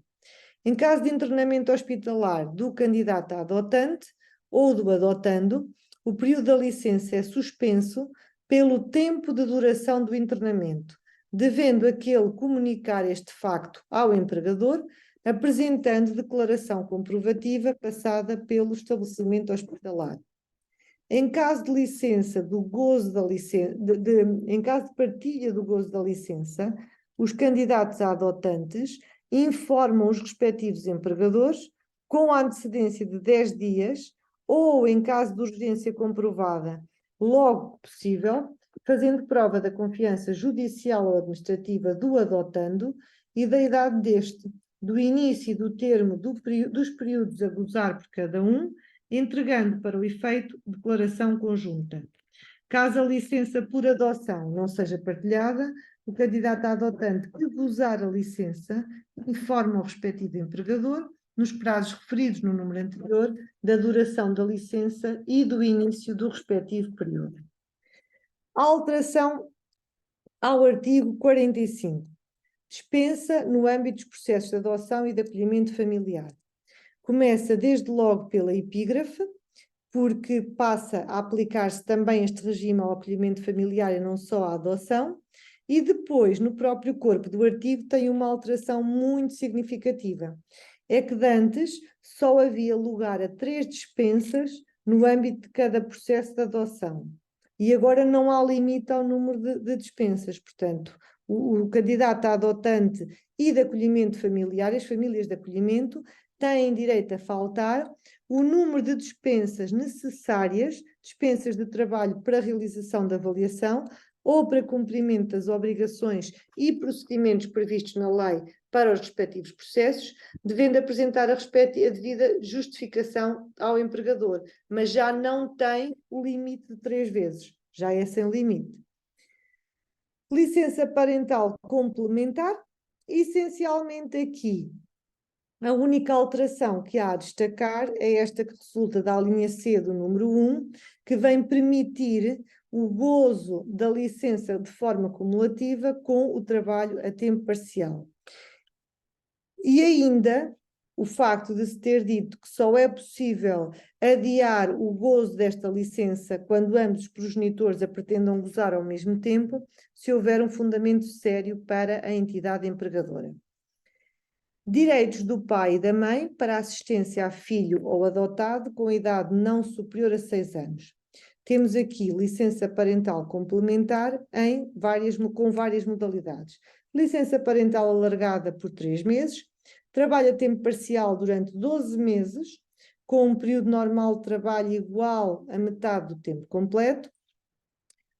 S1: Em caso de internamento hospitalar do candidato a adotante ou do adotando, o período da licença é suspenso pelo tempo de duração do internamento, devendo aquele comunicar este facto ao empregador, apresentando declaração comprovativa passada pelo estabelecimento hospitalar. Em caso de licença do gozo da licença, em caso de partilha do gozo da licença, os candidatos a adotantes informam os respectivos empregadores com a antecedência de 10 dias ou, em caso de urgência comprovada, logo que possível, fazendo prova da confiança judicial ou administrativa do adotando e da idade deste, do início e do termo dos períodos a gozar por cada um, entregando para o efeito declaração conjunta. Caso a licença por adoção não seja partilhada, o candidato a adotante que gozar a licença informa o respectivo empregador, nos prazos referidos no número anterior, da duração da licença e do início do respectivo período. A alteração ao artigo 45. Dispensa no âmbito dos processos de adoção e de acolhimento familiar. Começa desde logo pela epígrafe, porque passa a aplicar-se também este regime ao acolhimento familiar e não só à adoção, e depois, no próprio corpo do artigo, tem uma alteração muito significativa. É que de antes só havia lugar a 3 dispensas no âmbito de cada processo de adoção. E agora não há limite ao número de dispensas. Portanto, o candidato a adotante e de acolhimento familiar, as famílias de acolhimento, têm direito a faltar o número de dispensas necessárias, dispensas de trabalho para a realização da avaliação ou para cumprimento das obrigações e procedimentos previstos na lei para os respectivos processos, devendo apresentar a devida justificação ao empregador, mas já não tem o limite de 3 vezes, já é sem limite. Licença parental complementar, essencialmente aqui, a única alteração que há a destacar é esta que resulta da linha C do número 1, que vem permitir o gozo da licença de forma cumulativa com o trabalho a tempo parcial. E ainda o facto de se ter dito que só é possível adiar o gozo desta licença quando ambos os progenitores a pretendam gozar ao mesmo tempo, se houver um fundamento sério para a entidade empregadora. Direitos do pai e da mãe para assistência a filho ou adotado com idade não superior a 6 anos. Temos aqui licença parental complementar com várias modalidades. Licença parental alargada por 3 meses, trabalho a tempo parcial durante 12 meses, com um período normal de trabalho igual a metade do tempo completo,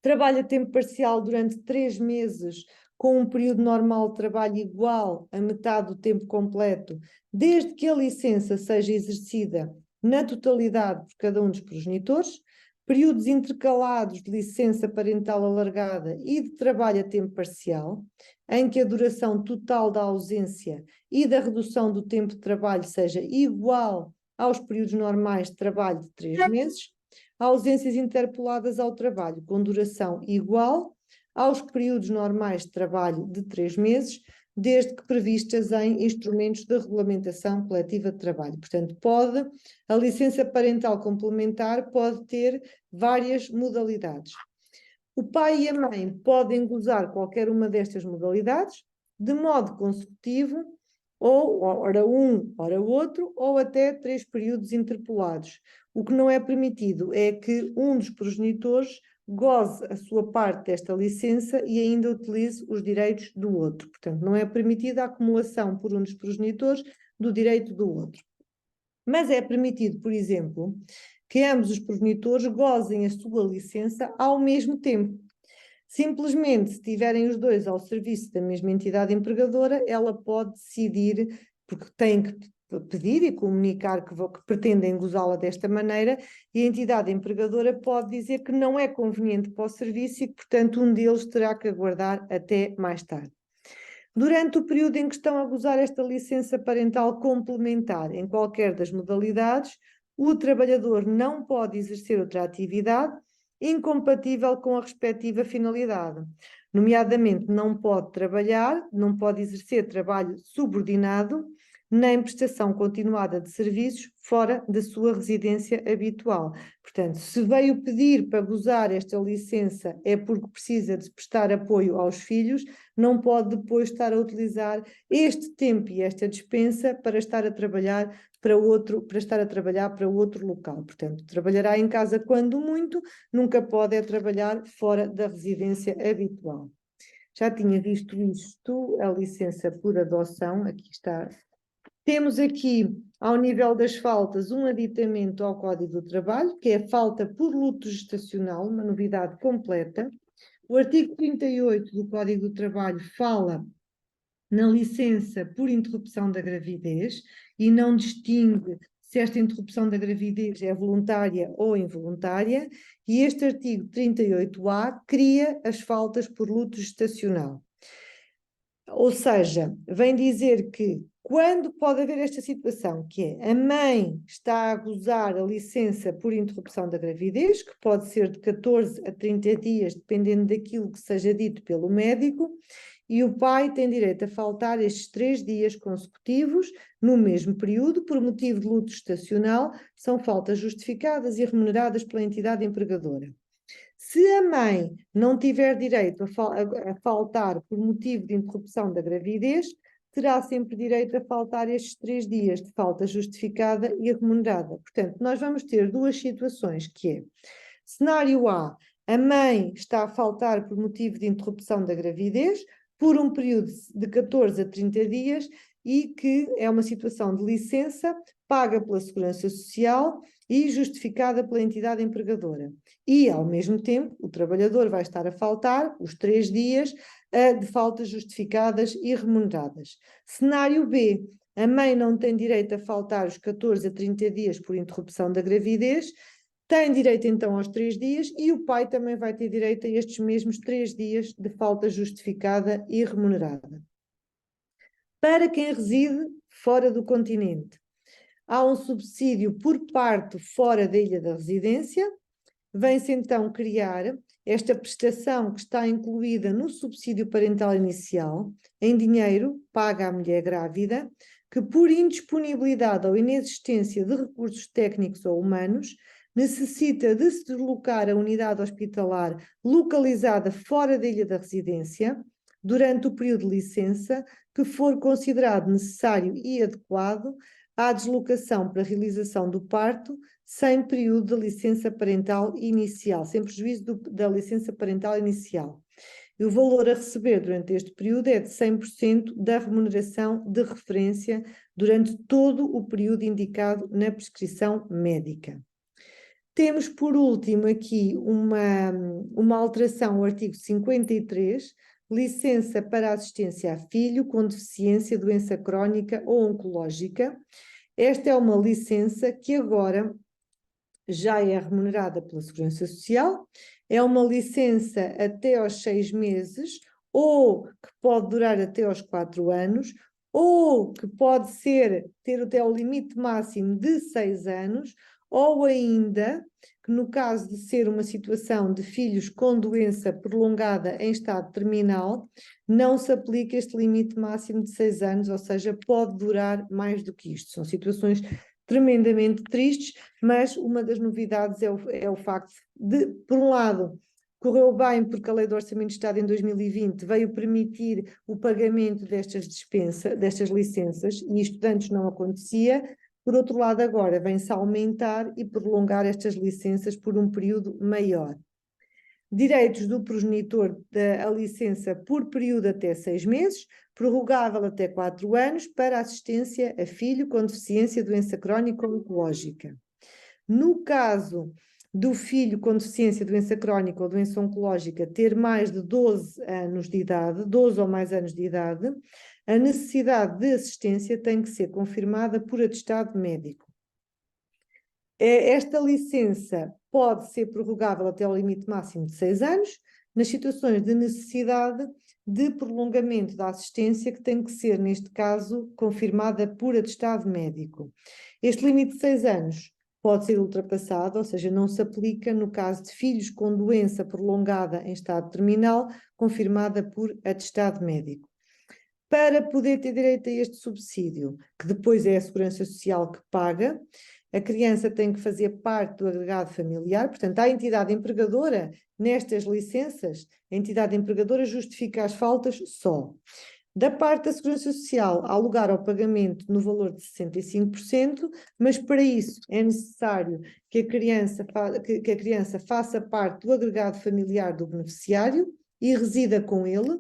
S1: trabalho a tempo parcial durante 3 meses, com um período normal de trabalho igual a metade do tempo completo, desde que a licença seja exercida na totalidade por cada um dos progenitores, períodos intercalados de licença parental alargada e de trabalho a tempo parcial, em que a duração total da ausência e da redução do tempo de trabalho seja igual aos períodos normais de trabalho de 3 meses, ausências interpoladas ao trabalho com duração igual aos períodos normais de trabalho de 3 meses, desde que previstas em instrumentos de regulamentação coletiva de trabalho. Portanto, a licença parental complementar pode ter várias modalidades. O pai e a mãe podem gozar qualquer uma destas modalidades, de modo consecutivo, ou ora um, ora outro, ou até 3 períodos interpolados. O que não é permitido é que um dos progenitores goze a sua parte desta licença e ainda utilize os direitos do outro. Portanto, não é permitida a acumulação por um dos progenitores do direito do outro. Mas é permitido, por exemplo, que ambos os progenitores gozem a sua licença ao mesmo tempo. Simplesmente, se tiverem os dois ao serviço da mesma entidade empregadora, ela pode decidir, porque tem que pedir e comunicar que pretendem gozá-la desta maneira, e a entidade empregadora pode dizer que não é conveniente para o serviço e que, portanto, um deles terá que aguardar até mais tarde. Durante o período em que estão a gozar esta licença parental complementar em qualquer das modalidades, o trabalhador não pode exercer outra atividade incompatível com a respectiva finalidade. Nomeadamente, não pode trabalhar, não pode exercer trabalho subordinado, nem prestação continuada de serviços fora da sua residência habitual. Portanto, se veio pedir para gozar esta licença é porque precisa de prestar apoio aos filhos, não pode depois estar a utilizar este tempo e esta dispensa para estar a trabalhar para outro local. Portanto, trabalhará em casa quando muito, nunca pode trabalhar fora da residência habitual. Já tinha visto isto, a licença por adoção, aqui está. Temos aqui, ao nível das faltas, um aditamento ao Código do Trabalho, que é a falta por luto gestacional, uma novidade completa. O artigo 38 do Código do Trabalho fala na licença por interrupção da gravidez e não distingue se esta interrupção da gravidez é voluntária ou involuntária, e este artigo 38A cria as faltas por luto gestacional. Ou seja, vem dizer que quando pode haver esta situação, que é a mãe está a gozar a licença por interrupção da gravidez, que pode ser de 14 a 30 dias, dependendo daquilo que seja dito pelo médico, e o pai tem direito a faltar estes 3 dias consecutivos, no mesmo período, por motivo de luto gestacional, são faltas justificadas e remuneradas pela entidade empregadora. Se a mãe não tiver direito a faltar por motivo de interrupção da gravidez, terá sempre direito a faltar estes 3 dias de falta justificada e remunerada. Portanto, nós vamos ter 2 situações, que é, cenário A, a mãe está a faltar por motivo de interrupção da gravidez, por um período de 14 a 30 dias, e que é uma situação de licença paga pela Segurança Social e justificada pela entidade empregadora. E, ao mesmo tempo, o trabalhador vai estar a faltar os 3 dias de faltas justificadas e remuneradas. Cenário B, a mãe não tem direito a faltar os 14 a 30 dias por interrupção da gravidez, tem direito então aos 3 dias e o pai também vai ter direito a estes mesmos 3 dias de falta justificada e remunerada. Para quem reside fora do continente, há um subsídio por parto fora da ilha da residência. Vem-se então criar esta prestação que está incluída no subsídio parental inicial, em dinheiro, paga à mulher grávida, que por indisponibilidade ou inexistência de recursos técnicos ou humanos, necessita de se deslocar a unidade hospitalar localizada fora da ilha da residência, durante o período de licença, que for considerado necessário e adequado à deslocação para a realização do parto, sem período de licença parental inicial, sem prejuízo da licença parental inicial. E o valor a receber durante este período é de 100% da remuneração de referência durante todo o período indicado na prescrição médica. Temos, por último, aqui uma alteração ao artigo 53, licença para assistência a filho com deficiência, doença crónica ou oncológica. Esta é uma licença que agora já é remunerada pela Segurança Social, é uma licença até aos 6 meses, ou que pode durar até aos 4 anos, ou que pode ter até o limite máximo de 6 anos, ou ainda, que no caso de ser uma situação de filhos com doença prolongada em estado terminal, não se aplica este limite máximo de 6 anos, ou seja, pode durar mais do que isto. São situações tremendamente tristes, mas uma das novidades é o facto de, por um lado, correu bem porque a Lei do Orçamento de Estado em 2020 veio permitir o pagamento destas licenças, e isto antes não acontecia. Por outro lado, agora vem-se aumentar e prolongar estas licenças por um período maior. Direitos do progenitor da licença por período até 6 meses, prorrogável até 4 anos, para assistência a filho com deficiência, doença crónica ou oncológica. No caso do filho com deficiência, doença crónica ou doença oncológica ter mais de 12 anos de idade, 12 ou mais anos de idade, a necessidade de assistência tem que ser confirmada por atestado médico. Esta licença pode ser prorrogável até ao limite máximo de 6 anos, nas situações de necessidade de prolongamento da assistência, que tem que ser, neste caso, confirmada por atestado médico. Este limite de 6 anos pode ser ultrapassado, ou seja, não se aplica no caso de filhos com doença prolongada em estado terminal, confirmada por atestado médico. Para poder ter direito a este subsídio, que depois é a Segurança Social que paga, a criança tem que fazer parte do agregado familiar, portanto, a entidade empregadora, nestas licenças, a entidade empregadora justifica as faltas só. Da parte da Segurança Social, há lugar ao pagamento no valor de 65%, mas para isso é necessário que a criança faça parte do agregado familiar do beneficiário e resida com ele,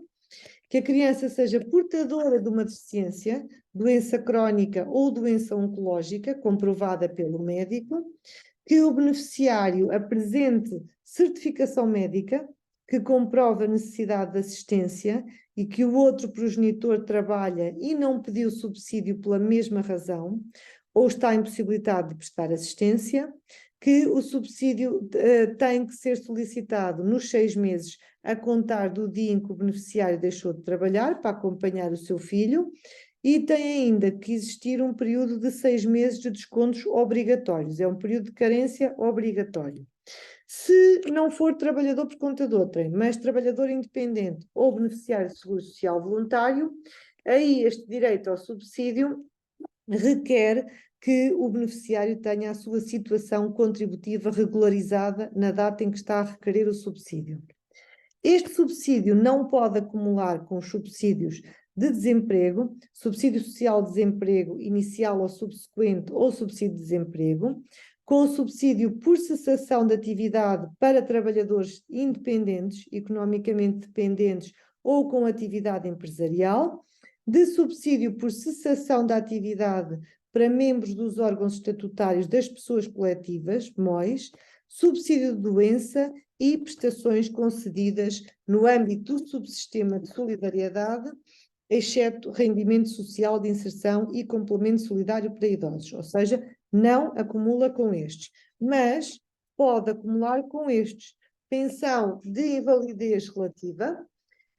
S1: que a criança seja portadora de uma deficiência, doença crónica ou doença oncológica, comprovada pelo médico, que o beneficiário apresente certificação médica que comprova a necessidade de assistência e que o outro progenitor trabalha e não pediu subsídio pela mesma razão, ou está impossibilitado de prestar assistência, que o subsídio tem que ser solicitado nos 6 meses a contar do dia em que o beneficiário deixou de trabalhar para acompanhar o seu filho, e tem ainda que existir um período de 6 meses de descontos obrigatórios, é um período de carência obrigatório. Se não for trabalhador por conta de outrem, mas trabalhador independente ou beneficiário de seguro social voluntário, aí este direito ao subsídio requer que o beneficiário tenha a sua situação contributiva regularizada na data em que está a requerer o subsídio. Este subsídio não pode acumular com os subsídios de desemprego, subsídio social de desemprego inicial ou subsequente ou subsídio de desemprego, com o subsídio por cessação de atividade para trabalhadores independentes, economicamente dependentes ou com atividade empresarial, de subsídio por cessação da atividade para membros dos órgãos estatutários das pessoas coletivas, MOIs, subsídio de doença e prestações concedidas no âmbito do subsistema de solidariedade, exceto rendimento social de inserção e complemento solidário para idosos, ou seja, não acumula com estes, mas pode acumular com estes. Pensão de invalidez relativa,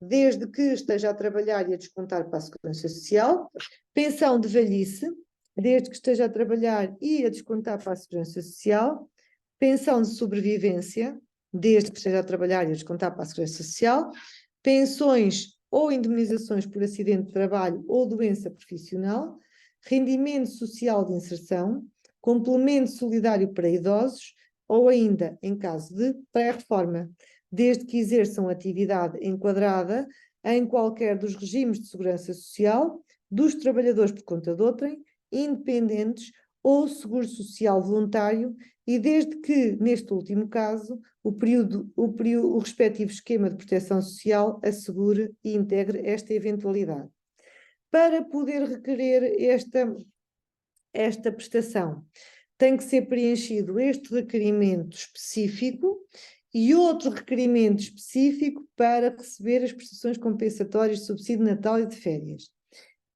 S1: desde que esteja a trabalhar e a descontar para a Segurança Social, pensão de velhice, desde que esteja a trabalhar e a descontar para a Segurança Social, pensão de sobrevivência, desde que esteja a trabalhar e a descontar para a Segurança Social, pensões ou indemnizações por acidente de trabalho ou doença profissional, rendimento social de inserção, complemento solidário para idosos ou ainda, em caso de pré-reforma, desde que exerçam atividade enquadrada em qualquer dos regimes de segurança social, dos trabalhadores por conta de outrem, independentes ou seguro social voluntário, e desde que, neste último caso, o respectivo esquema de proteção social assegure e integre esta eventualidade. Para poder requerer esta prestação, tem que ser preenchido este requerimento específico e outro requerimento específico para receber as prestações compensatórias de subsídio de Natal e de férias.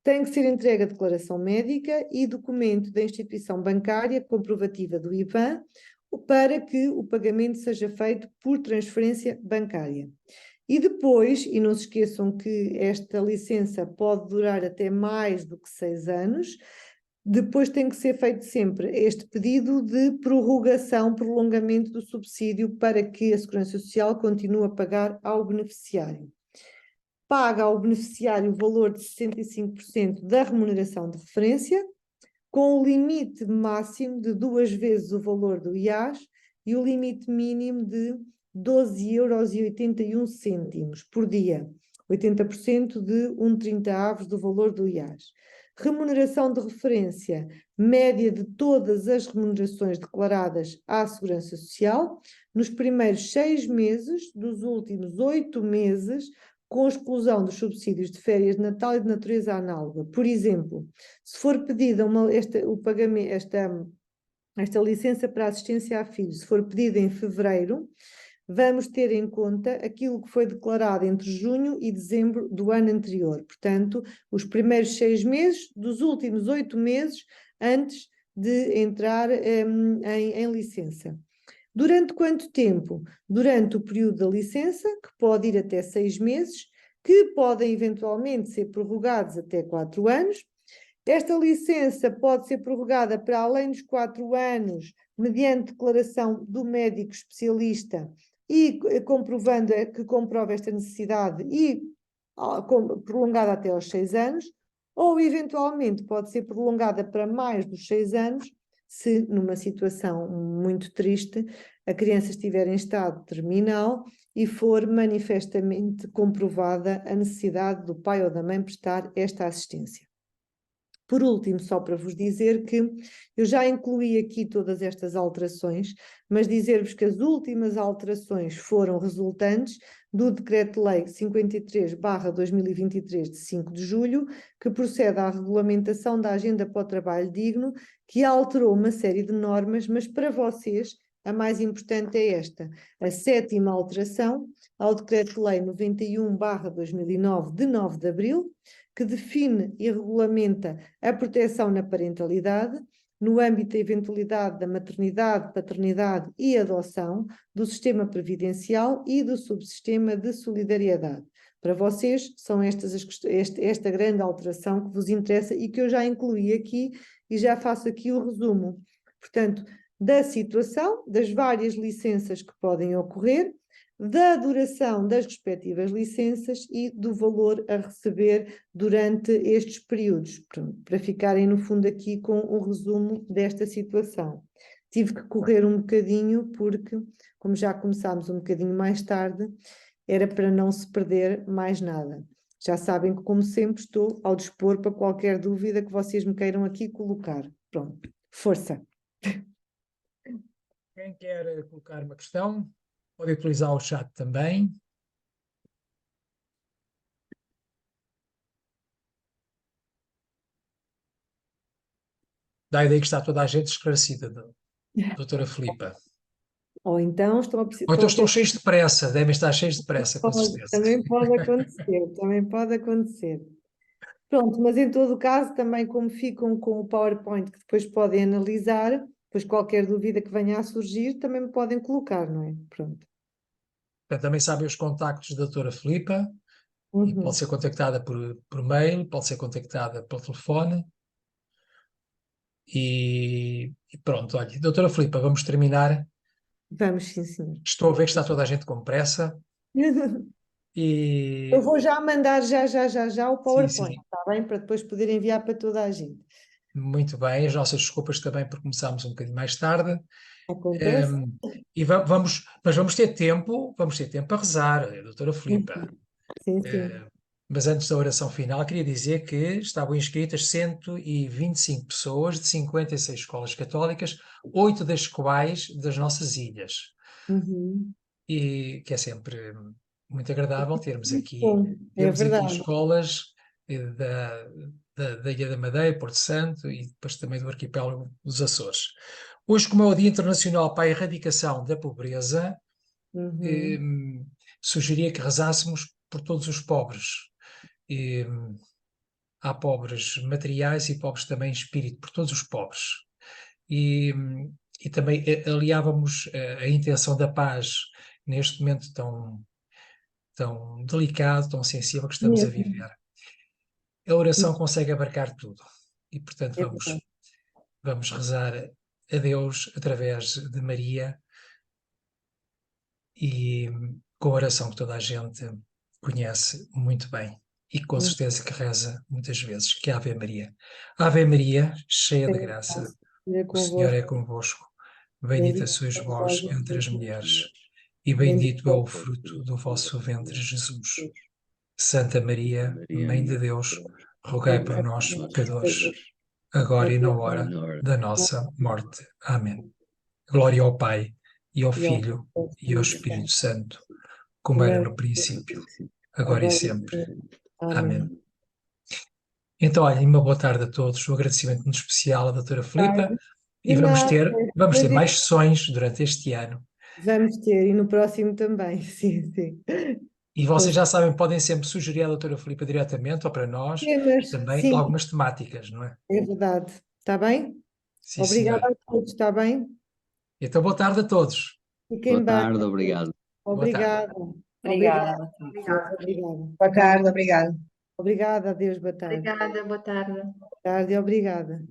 S1: Tem que ser entregue a declaração médica e documento da instituição bancária comprovativa do IBAN para que o pagamento seja feito por transferência bancária. E depois, e não se esqueçam que esta licença pode durar até mais do que 6 anos, depois tem que ser feito sempre este pedido de prorrogação, prolongamento do subsídio para que a Segurança Social continue a pagar ao beneficiário. Paga ao beneficiário o valor de 65% da remuneração de referência, com o limite máximo de 2 vezes o valor do IAS e o limite mínimo de 12,81 € por dia, 80% de 1,30 do valor do IAS. Remuneração de referência média de todas as remunerações declaradas à Segurança Social nos primeiros 6 meses dos últimos 8 meses, com exclusão dos subsídios de férias de Natal e de natureza análoga. Por exemplo, se for pedida esta licença para assistência a filhos, se for pedida em fevereiro, vamos ter em conta aquilo que foi declarado entre junho e dezembro do ano anterior. Portanto, os primeiros 6 meses dos últimos 8 meses antes de entrar em licença. Durante quanto tempo? Durante o período da licença, que pode ir até 6 meses, que podem eventualmente ser prorrogados até 4 anos. Esta licença pode ser prorrogada para além dos 4 anos, mediante declaração do médico especialista e comprovando que comprova esta necessidade e prolongada até aos 6 anos, ou eventualmente pode ser prolongada para mais dos 6 anos, se numa situação muito triste a criança estiver em estado terminal e for manifestamente comprovada a necessidade do pai ou da mãe prestar esta assistência. Por último, só para vos dizer que eu já incluí aqui todas estas alterações, mas dizer-vos que as últimas alterações foram resultantes do Decreto-Lei 53/2023, de 5 de julho, que procede à regulamentação da Agenda para o Trabalho Digno, que alterou uma série de normas, mas para vocês a mais importante é esta, a 7ª alteração ao Decreto-Lei 91/2009, de 9 de abril, que define e regulamenta a proteção na parentalidade, no âmbito da eventualidade da maternidade, paternidade e adoção, do sistema previdencial e do subsistema de solidariedade. Para vocês, são esta grande alteração que vos interessa e que eu já incluí aqui e já faço aqui o resumo. Portanto, da situação, das várias licenças que podem ocorrer, da duração das respectivas licenças e do valor a receber durante estes períodos, para ficarem no fundo aqui com um resumo desta situação. Tive que correr um bocadinho porque, como já começámos um bocadinho mais tarde, era para não se perder mais nada. Já sabem que, como sempre, estou ao dispor para qualquer dúvida que vocês me queiram aqui colocar. Pronto, força!
S2: Quem quer colocar uma questão, pode utilizar o chat também. Dá a ideia que está toda a gente esclarecida, doutora Filipa.
S1: Ou então estão a
S2: Ou então estão cheios de pressa, devem estar cheios de pressa, com certeza.
S1: Também pode acontecer, também pode acontecer. Pronto, mas em todo o caso, também como ficam com o PowerPoint que depois podem analisar, depois qualquer dúvida que venha a surgir, também me podem colocar, não é? Pronto.
S2: Portanto, também sabem os contactos da doutora Filipa, e pode ser contactada por mail, pode ser contactada pelo telefone. E pronto, olha, doutora Filipa, vamos terminar.
S1: Vamos, sim, senhor.
S2: Estou a ver que está toda a gente com pressa.
S1: Eu vou já mandar já o PowerPoint,
S2: Sim.
S1: está bem? Para depois poder enviar para toda a gente.
S2: Muito bem, as nossas desculpas também por começarmos um bocadinho mais tarde.
S1: Acontece?
S2: Mas vamos ter tempo a rezar, doutora Filipa.
S1: Sim.
S2: Mas antes da oração final, queria dizer que estavam inscritas 125 pessoas de 56 escolas católicas, 8 das quais das nossas ilhas. E que é sempre muito agradável termos aqui,
S1: Temos
S2: aqui escolas da Ilha da Madeira, Porto Santo e depois também do arquipélago dos Açores. Hoje, como é o Dia Internacional para a Erradicação da Pobreza, sugeria que rezássemos por todos os pobres. Há pobres materiais e pobres também em espírito, por todos os pobres. E também aliávamos a intenção da paz neste momento tão delicado, tão sensível que estamos a viver. A oração consegue abarcar tudo. E, portanto, vamos rezar a Deus através de Maria e com a oração que toda a gente conhece muito bem e com certeza que reza muitas vezes, que é a Ave Maria. Ave Maria, cheia de graça, o Senhor é convosco. Bendita sois vós entre as mulheres, e bendito é o fruto do vosso ventre, Jesus. Santa Maria, Mãe de Deus, rogai por nós, pecadores, agora e na hora da nossa morte. Amém. Glória ao Pai, e ao Filho, e ao Espírito Santo, como era no princípio, agora e sempre. Amém. Então, olha, uma boa tarde a todos. Um agradecimento muito especial à doutora Filipa E
S1: De nada,
S2: vamos ter
S1: prazer.
S2: mais sessões durante este ano.
S1: Vamos ter, e no próximo também, sim, sim.
S2: E vocês já sabem, podem sempre sugerir à doutora Filipa diretamente ou para nós
S1: Temas,
S2: também
S1: sim,
S2: algumas temáticas, não é?
S1: é verdade. Está bem?
S2: Sim,
S1: Obrigada
S2: senhor.
S1: a todos, está bem?
S2: Então, boa tarde a todos.
S1: Fiquem
S3: Boa
S1: bem.
S3: tarde, obrigado.
S2: Boa tarde.
S1: Obrigada. Obrigada.
S4: Obrigada.
S1: Obrigada.
S4: Boa tarde, obrigada.
S1: Obrigada, adeus, boa tarde.
S5: Obrigada, boa tarde.
S1: Boa tarde, obrigada.